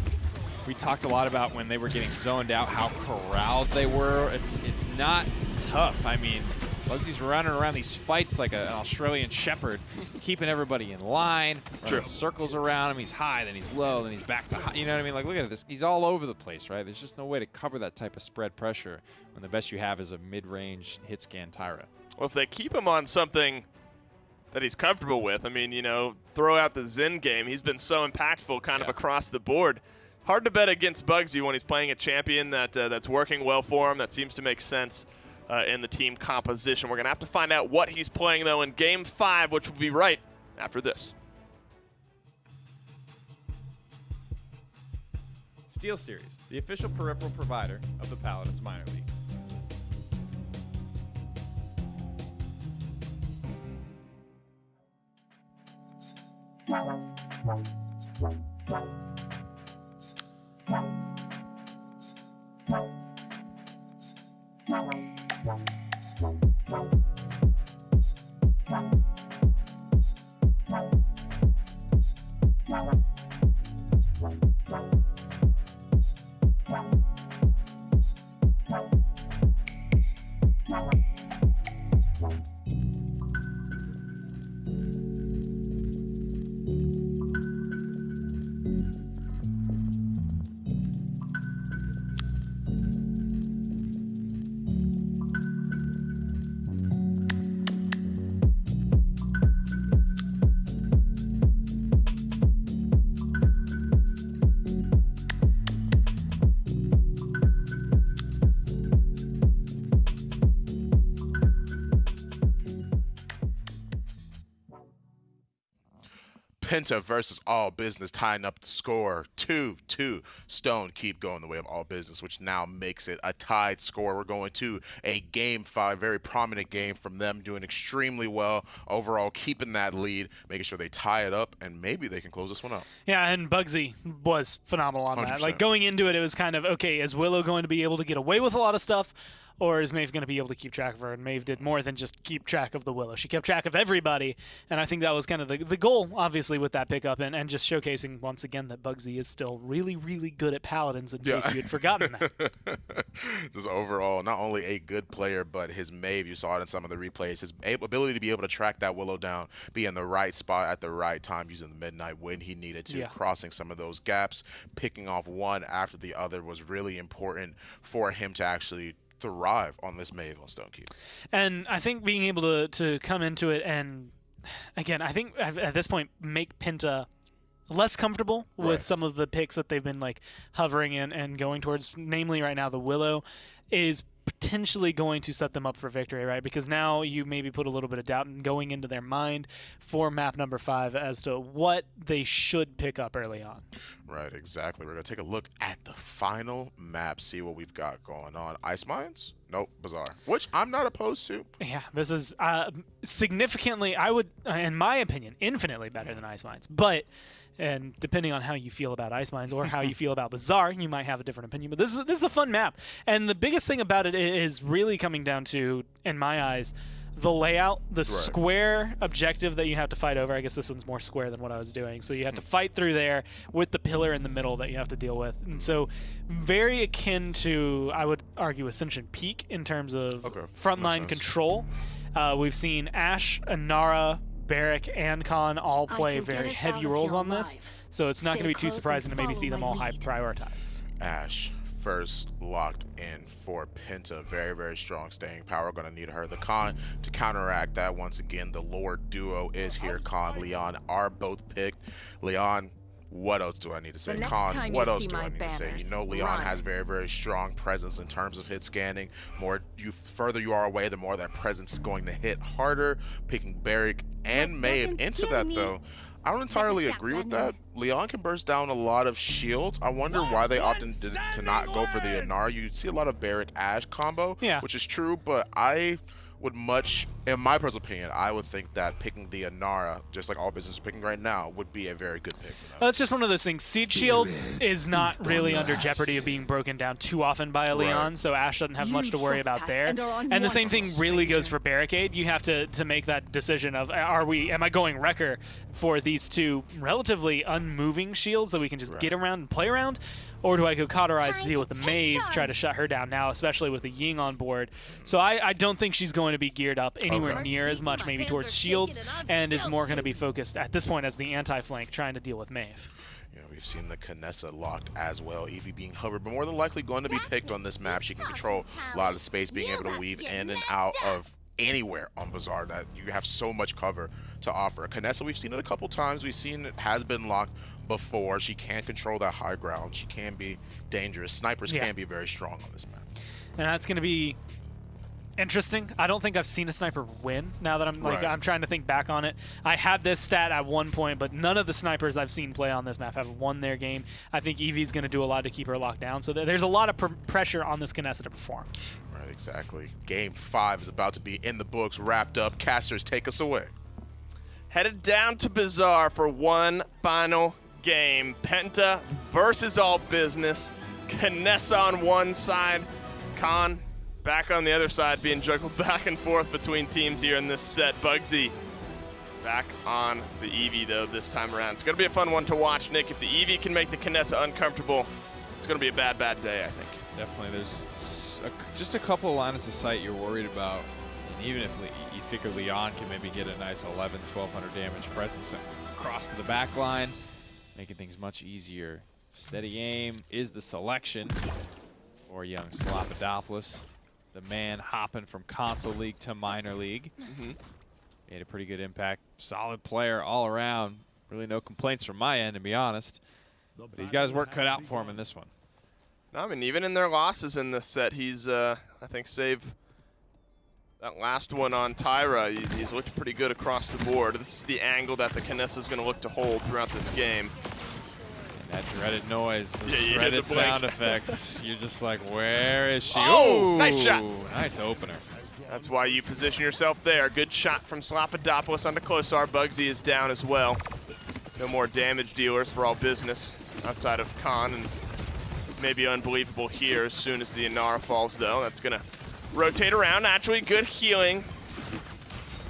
We talked a lot about when they were getting zoned out, how corralled they were. It's not tough. I mean, Bugsy's running around these fights like an Australian shepherd, keeping everybody in line, running circles around him. He's high, then he's low, then he's back to high. You know what I mean? Like, look at this. He's all over the place, right? There's just no way to cover that type of spread pressure when the best you have is a mid-range hit scan Tyra. Well, if they keep him on something that he's comfortable with, I mean, throw out the Zen game. He's been so impactful kind of across the board. Hard to bet against Bugsy when he's playing a champion that's working well for him, that seems to make sense in the team composition. We're going to have to find out what he's playing, though, in Game 5, which will be right after this. SteelSeries, the official peripheral provider of the Paladins minor league. Penta versus All Business, tying up the score 2-2. Stone keep going the way of All Business, which now makes it a tied score. We're going to a Game 5, very prominent game from them, doing extremely well overall, keeping that lead, making sure they tie it up, and maybe they can close this one out. Yeah, and Bugsy was phenomenal on 100%. that. Like, going into it, it was kind of, okay, is Willow going to be able to get away with a lot of stuff? or is Maeve going to be able to keep track of her? And Maeve did more than just keep track of the Willow. She kept track of everybody, and I think that was kind of the goal, obviously, with that pickup, and just showcasing once again that Bugsy is still really, really good at Paladins, in case you had forgotten that. Just overall, not only a good player, but his Maeve, you saw it in some of the replays, his ability to be able to track that Willow down, be in the right spot at the right time, using the Midnight when he needed to, crossing some of those gaps, picking off one after the other was really important for him to actually thrive on this Maeve on Stonekeep. And I think being able to come into it and, again, I think at this point make Penta less comfortable with some of the picks that they've been like hovering in and going towards, namely right now the Willow, is potentially going to set them up for victory, right? Because now you maybe put a little bit of doubt in going into their mind for map number 5 as to what they should pick up early on. Right, exactly. We're going to take a look at the final map, see what we've got going on. Ice Mines? Nope, Bazaar, which I'm not opposed to. Yeah, this is significantly, I would, in my opinion, infinitely better than Ice Mines. But, and depending on how you feel about Ice Mines or how you feel about Bazaar, you might have a different opinion. But this is a fun map. And the biggest thing about it is really coming down to, in my eyes, the layout, the square objective that you have to fight over. I guess this one's more square than what I was doing. So you have to fight through there with the pillar in the middle that you have to deal with. And so very akin to, I would argue, Ascension Peak in terms of frontline control. We've seen Ashe, Inara, Barrick, and Khan all play very heavy roles on this. So it's not going to be too surprising to maybe see them all high prioritized. Ashe first locked in for Penta. Very, very strong staying power. Going to need her. The Khan to counteract that. Once again, the Lord duo is here. Khan, Leon are both picked. Leon, what else do I need to say? Khan, what else do I need to say? You know, Leon has very, very strong presence in terms of hit scanning. Further you are away, the more that presence is going to hit harder. Picking Barrick and Maeve into that, though, I don't entirely agree with that. Leon can burst down a lot of shields. I wonder why they opted to not go for the Inara. You see a lot of Barrick Ashe combo, which is true, but I would much, in my personal opinion, I would think that picking the Inara, just like all business is picking right now, would be a very good pick for them. Well, it's just one of those things. Seed Shield is not really under jeopardy of being broken down too often by a Leon, so Ashe doesn't have much to worry about there. And the same thing really goes for Barricade. You have to make that decision of, am I going Wrecker for these two relatively unmoving shields that we can just get around and play around? Or do I go Cauterize to deal with the Maeve, try to shut her down now, especially with the Ying on board? So I don't think she's going to be geared up anywhere near as much, maybe towards shields, and is more going to be focused at this point as the anti-flank, trying to deal with Maeve. You know, we've seen the Kinessa locked as well, Eevee being hovered, but more than likely going to be picked on this map. She can control a lot of the space, being able to weave in and out of anywhere on Bazaar that you have so much cover to offer. Kinessa, we've seen it a couple times. We've seen it has been locked before. She can control that high ground. She can be dangerous. Snipers can be very strong on this map. And that's going to be interesting. I don't think I've seen a sniper win now that I'm trying to think back on it. I had this stat at one point, but none of the snipers I've seen play on this map have won their game. I think Eevee's going to do a lot to keep her locked down. So there's a lot of pressure on this Kinessa to perform. Right, exactly. Game 5 is about to be in the books, wrapped up. Casters, take us away. Headed down to Bazaar for one final game. Penta versus All Business. Kinessa on one side. Khan back on the other side, being juggled back and forth between teams here in this set. Bugsy back on the Eevee, though, this time around. It's going to be a fun one to watch, Nick. If the Eevee can make the Kinessa uncomfortable, it's going to be a bad, bad day, I think. Definitely. There's just a couple of lines of sight you're worried about. And even if you figure Leon can maybe get a nice 1,200 damage presence across the back line, making things much easier. Steady aim is the selection for young Slopadopoulos. The man hopping from console league to minor league. Made a pretty good impact. Solid player all around. Really no complaints from my end, to be honest. But he's got his work cut out for him in this one. No, I mean, even in their losses in this set, he's, I think, save that last one on Tyra. He's looked pretty good across the board. This is the angle that the Kinessa is going to look to hold throughout this game. That dreaded noise, those dreaded sound effects. You're just like, where is she? Oh, nice shot. Nice opener. That's why you position yourself there. Good shot from Slopadopoulos onto Closar. Bugsy is down as well. No more damage dealers for All Business outside of Khan, and maybe unbelievable here as soon as the Inara falls, though. That's going to rotate around. Naturally, good healing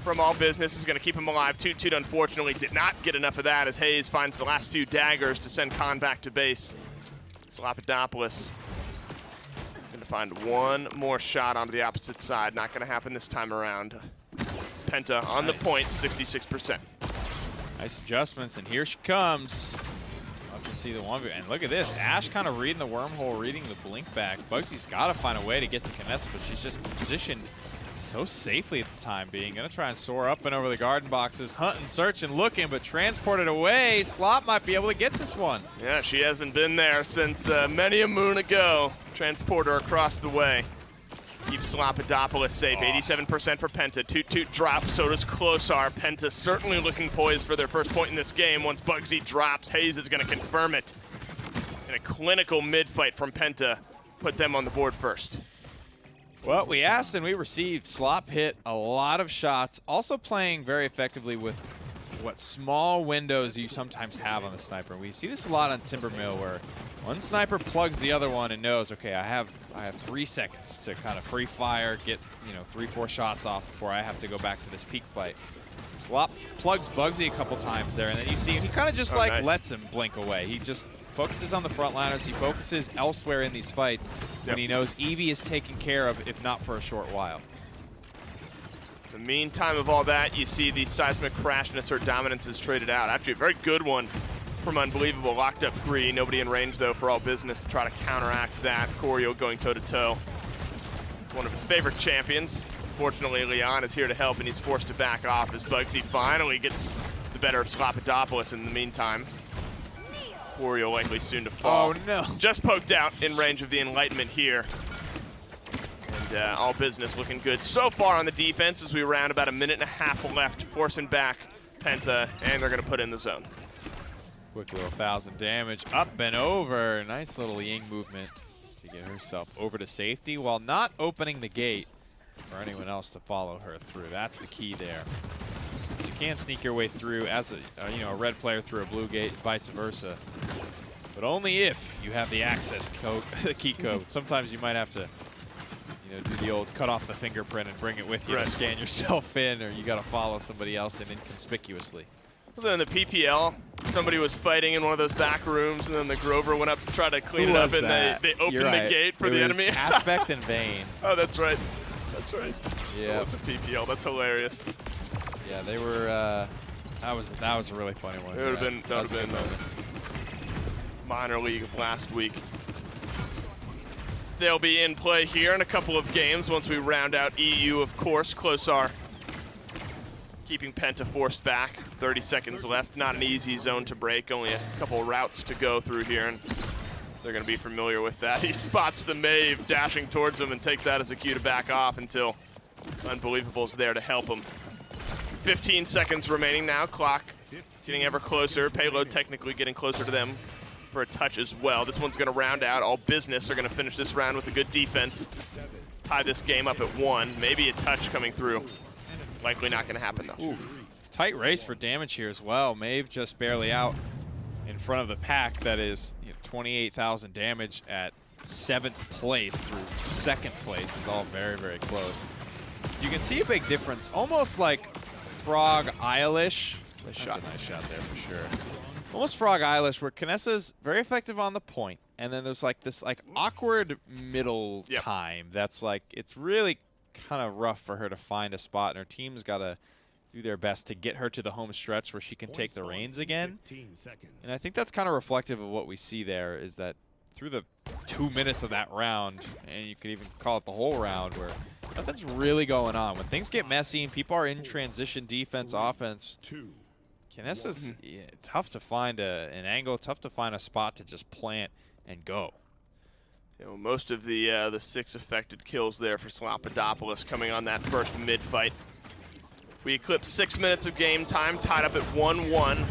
from All Business is going to keep him alive. Toot Toot, unfortunately, did not get enough of that as Hayes finds the last few daggers to send Khan back to base. Slopodopoulos going to find one more shot onto the opposite side. Not going to happen this time around. Penta on the point, 66%. Nice adjustments, and here she comes. Love to see the 1v. And look at this, Ash kind of reading the wormhole, reading the blink back. Bugsy's got to find a way to get to Knessa, but she's just positioned so safely at the time being. Gonna try and soar up and over the garden boxes, hunting, searching, looking, but transported away. Slop might be able to get this one. Yeah, she hasn't been there since many a moon ago. Transporter across the way. Keeps Slopodopoulos safe, 87% for Penta. Toot Toot drops, so does Closar. Penta certainly looking poised for their first point in this game. Once Bugsy drops, Hayes is gonna confirm it. And a clinical mid-fight from Penta put them on the board first. Well, we asked and we received. Slop hit a lot of shots, also playing very effectively with what small windows you sometimes have on the sniper. We see this a lot on Timbermill, where one sniper plugs the other one and knows, okay, I have 3 seconds to kind of free fire, get 3-4 shots off before I have to go back to this peak fight. Slop plugs Bugsy a couple times there, and then you see he kind of just nice. lets him blink away. He just focuses on the frontliners. He focuses elsewhere in these fights when he knows Eevee is taken care of, if not for a short while. In the meantime of all that, you see the Seismic Crash and Assert Dominance is traded out. Actually, a very good one from Unbelievable. Locked up 3. Nobody in range, though, for All Business to try to counteract that. Corio going toe-to-toe. One of his favorite champions. Unfortunately, Leon is here to help, and he's forced to back off as Bugsy finally gets the better of Slopodopoulos in the meantime. Corio likely soon to fall. Oh, no. Just poked out in range of the Enlightenment here. And All Business looking good so far on the defense as we round about a minute and a half left, forcing back Penta, and they're going to put in the zone. Quick little 1,000 damage, up and over. Nice little Ying movement to get herself over to safety while not opening the gate for anyone else to follow her through. That's the key there. You can sneak your way through as a red player through a blue gate, vice versa, but only if you have the access code, the key code. Sometimes you might have to, do the old cut off the fingerprint and bring it with you to scan yourself in, or you got to follow somebody else in inconspicuously. Well, in the PPL, somebody was fighting in one of those back rooms, and then the Grover went up to try to clean it up, and they opened the gate for the enemy. Aspect and Vayne. Oh, that's right. That's right. Yeah. So it's a PPL. That's hilarious. Yeah, they were. That was a really funny one. It would have been minor league of last week. They'll be in play here in a couple of games once we round out EU, of course. Closar keeping Penta forced back. 30 seconds left. Not an easy zone to break. Only a couple routes to go through here, and they're going to be familiar with that. He spots the Maeve dashing towards him and takes that as a cue to back off until Unbelievable's there to help him. 15 seconds remaining now. Clock getting ever closer. Payload technically getting closer to them for a touch as well. This one's going to round out. All Business are going to finish this round with a good defense. Tie this game up at 1. Maybe a touch coming through. Likely not going to happen, though. Oof. Tight race for damage here as well. Maeve just barely out in front of the pack. That is 28,000 damage at 7th place through 2nd place is all very, very close. You can see a big difference, almost like Frog Isle-ish. That's a nice shot there for sure. Almost Frog Isle-ish, where Knessa's very effective on the point, and then there's like this awkward middle time that's it's really kind of rough for her to find a spot, and her team's got to do their best to get her to the home stretch where she can take the reins again. And I think that's kind of reflective of what we see there, is that through the 2 minutes of that round, and you could even call it the whole round, where nothing's really going on. When things get messy and people are in transition defense, offense, Knessa's tough to find an angle, tough to find a spot to just plant and go. Most of the 6 affected kills there for Slopodopoulos coming on that first mid-fight. We eclipsed 6 minutes of game time, tied up at 1-1.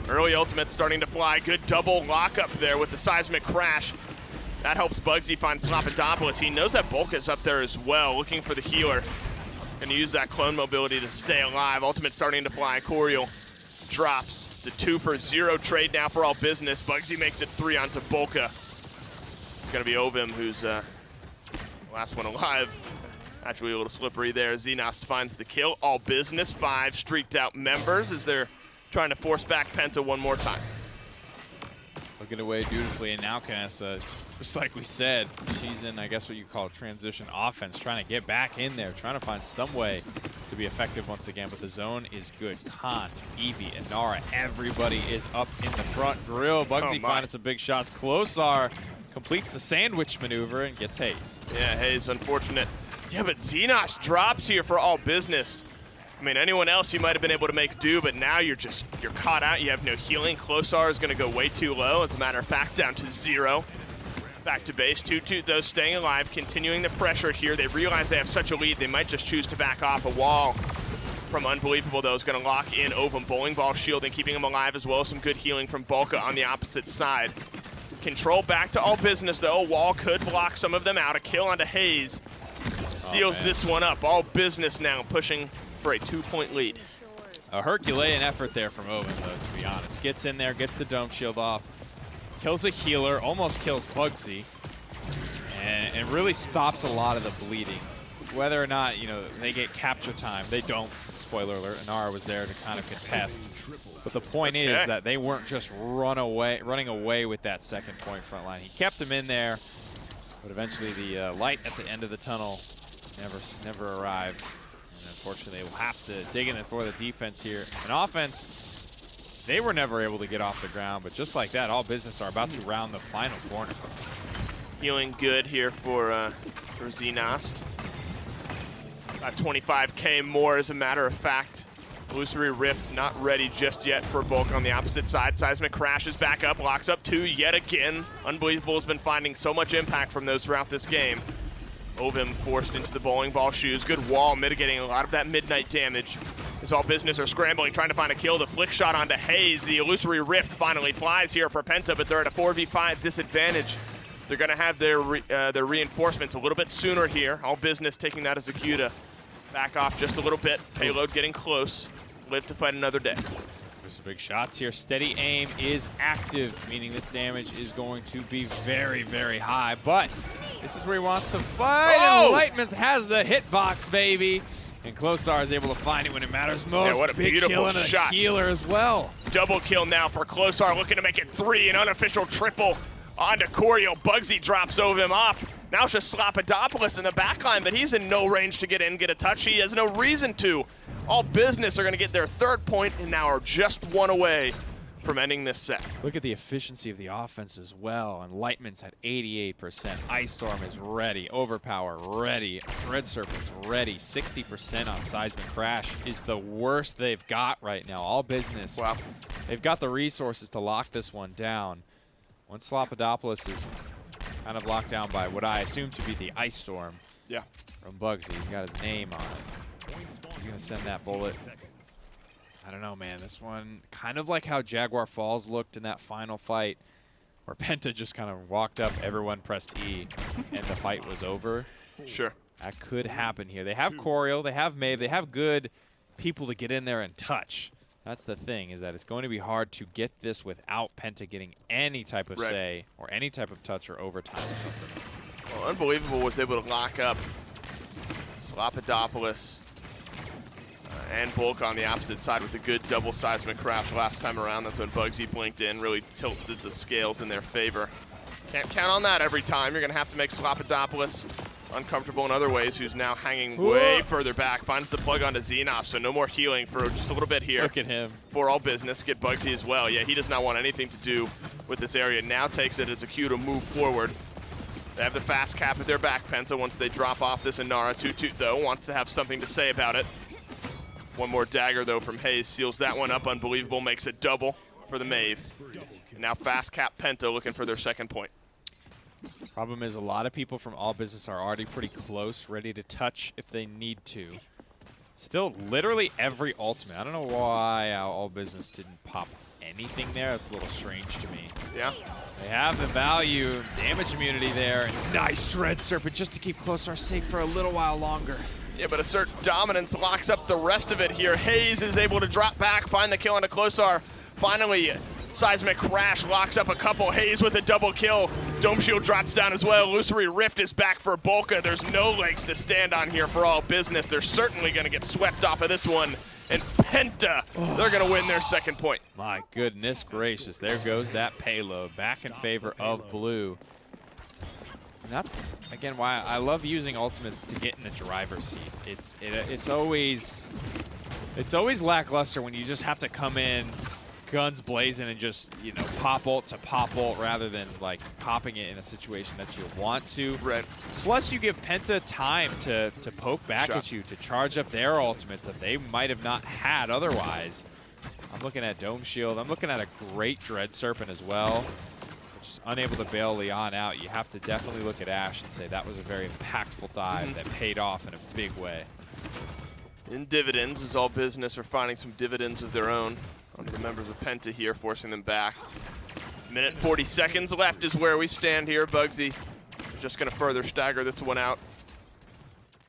Early ultimate starting to fly. Good double lockup there with the Seismic Crash. That helps Bugsy find Slopodopoulos. He knows that Volka's up there as well, looking for the healer. Going to use that clone mobility to stay alive. Ultimate starting to fly. Coriel drops. It's a 2-for-0 trade now for All Business. Bugsy makes it 3 onto Volka. It's going to be Ovim, who's last one alive Actually a little slippery there. Xenos finds the kill. All Business, 5 streaked out members as they're trying to force back Penta one more time. Looking away beautifully, and now Canessa, just like we said, she's in, I guess, what you call transition offense, trying to get back in there, trying to find some way to be effective once again, but the zone is good. Khan, Evie, and Nara, everybody is up in the front grill. Bugsy finding some big shots. Closar completes the sandwich maneuver and gets Hayes. Yeah, Hayes, unfortunate. Yeah, but Xenos drops here for All Business. I mean, anyone else you might have been able to make do, but now you're caught out. You have no healing. Closar is going to go way too low. As a matter of fact, down to 0. Back to base. Toot though staying alive, continuing the pressure here. They realize they have such a lead, they might just choose to back off. A wall from Unbelievable though is going to lock in Ovum. Bowling ball shielding, keeping him alive, as well as some good healing from Bulka on the opposite side. Control back to All Business though. Wall could block some of them out. A kill onto Hayes seals this one up. All Business now pushing for a 2-point lead. A Herculean effort there from Ovum though, to be honest. Gets in there, gets the dome shield off. Kills a healer, almost kills Bugsy, and really stops a lot of the bleeding. Whether or not, you know, they get capture time, they don't. Spoiler alert, Inara was there to kind of contest. But the point is that they weren't just running away with that second point front line. He kept them in there, but eventually the light at the end of the tunnel never arrived. And unfortunately, they will have to dig in for the defense here. And offense, they were never able to get off the ground, but just like that, All Business are about to round the final corner. Healing good here for Xenos. About 25K more, as a matter of fact. Illusory Rift not ready just yet for Bulk on the opposite side. Seismic crashes back up, locks up 2 yet again. Unbelievable has been finding so much impact from those throughout this game. Ovum forced into the bowling ball shoes. Good wall mitigating a lot of that midnight damage. As All Business are scrambling, trying to find a kill. The flick shot onto Hayes. The Illusory Rift finally flies here for Penta, but they're at a 4v5 disadvantage. They're going to have their reinforcements a little bit sooner here. All Business taking that as a cue to back off just a little bit. Payload getting close. Live to fight another day. There's some big shots here. Steady aim is active, meaning this damage is going to be very, very high. But this is where he wants to fight. Oh! Enlightenment has the hitbox, baby. And Closar is able to find it when it matters most. Yeah, what a big beautiful kill and a shot. healer as well. Double kill now for Closar, looking to make it 3, an unofficial triple onto Corio. Bugsy drops Ovum off. Now it's just Slapidopoulos in the backline, but he's in no range to get in, get a touch. He has no reason to. All Business are going to get their 3rd point and now are just 1 away from ending this set. Look at the efficiency of the offense as well. Enlightenment's at 88%. Ice Storm is ready. Overpower ready. Dread Serpent's ready. 60% on Seismic Crash is the worst they've got right now. All Business. Wow. They've got the resources to lock this one down. Once Slapidopoulos is kind of locked down by what I assume to be the Ice Storm. Yeah. From Bugsy. He's got his name on it. He's going to send that bullet. I don't know, man. This one, kind of like how Jaguar Falls looked in that final fight, where Penta just kind of walked up, everyone pressed E, and the fight was over. Sure. That could happen here. They have Corio, they have Maeve, they have good people to get in there and touch. That's the thing, is that it's going to be hard to get this without Penta getting any type of say or any type of touch or overtime or something. Well, Unbelievable was able to lock up Slapidopoulos and Bulk on the opposite side with a good double Seismic Crash last time around. That's when Bugsy blinked in, really tilted the scales in their favor. Can't count on that every time. You're going to have to make Slapidopoulos uncomfortable in other ways, who's now hanging way further back. Finds the plug onto Xenos, so no more healing for just a little bit here. Look at him. For All Business, get Bugsy as well. Yeah, he does not want anything to do with this area. Now takes it as a cue to move forward. They have the fast cap at their back, Penta, once they drop off this Inara. Toot, though, wants to have something to say about it. One more dagger, though, from Hayes. Seals that one up. Unbelievable. Makes it double for the Maeve. And now fast cap Penta looking for their 2nd point. Problem is, a lot of people from All Business are already pretty close, ready to touch if they need to. Still, literally every ultimate. I don't know why All Business didn't pop anything there. That's a little strange to me. Yeah. They have the value, damage immunity there. Nice Dread Serpent just to keep Closar safe for a little while longer. Yeah, but Assert Dominance locks up the rest of it here. Hayes is able to drop back, find the kill on a Closar. Finally Seismic Crash locks up a couple. Hayes with a double kill. Dome Shield drops down as well. Illusory Rift is back for Bolka. There's no legs to stand on here for all business. They're certainly going to get swept off of this one. And Penta, they're going to win their second point. My goodness gracious. There goes that payload back in favor of blue. And that's, again, why I love using ultimates to get in the driver's seat. It's always lackluster when you just have to come in guns blazing and just, you know, pop ult to pop ult rather than like popping it in a situation that you want to. Right. Plus you give Penta time to poke back at you, to charge up their ultimates that they might have not had otherwise. I'm looking at Dome Shield. I'm looking at a great Dread Serpent as well, which is unable to bail Leon out. You have to definitely look at Ashe and say that was a very impactful dive that paid off in a big way. In dividends, as all business are finding some dividends of their own. Under the members of Penta here, forcing them back. Minute 40 seconds left is where we stand here. Bugsy just going to further stagger this one out.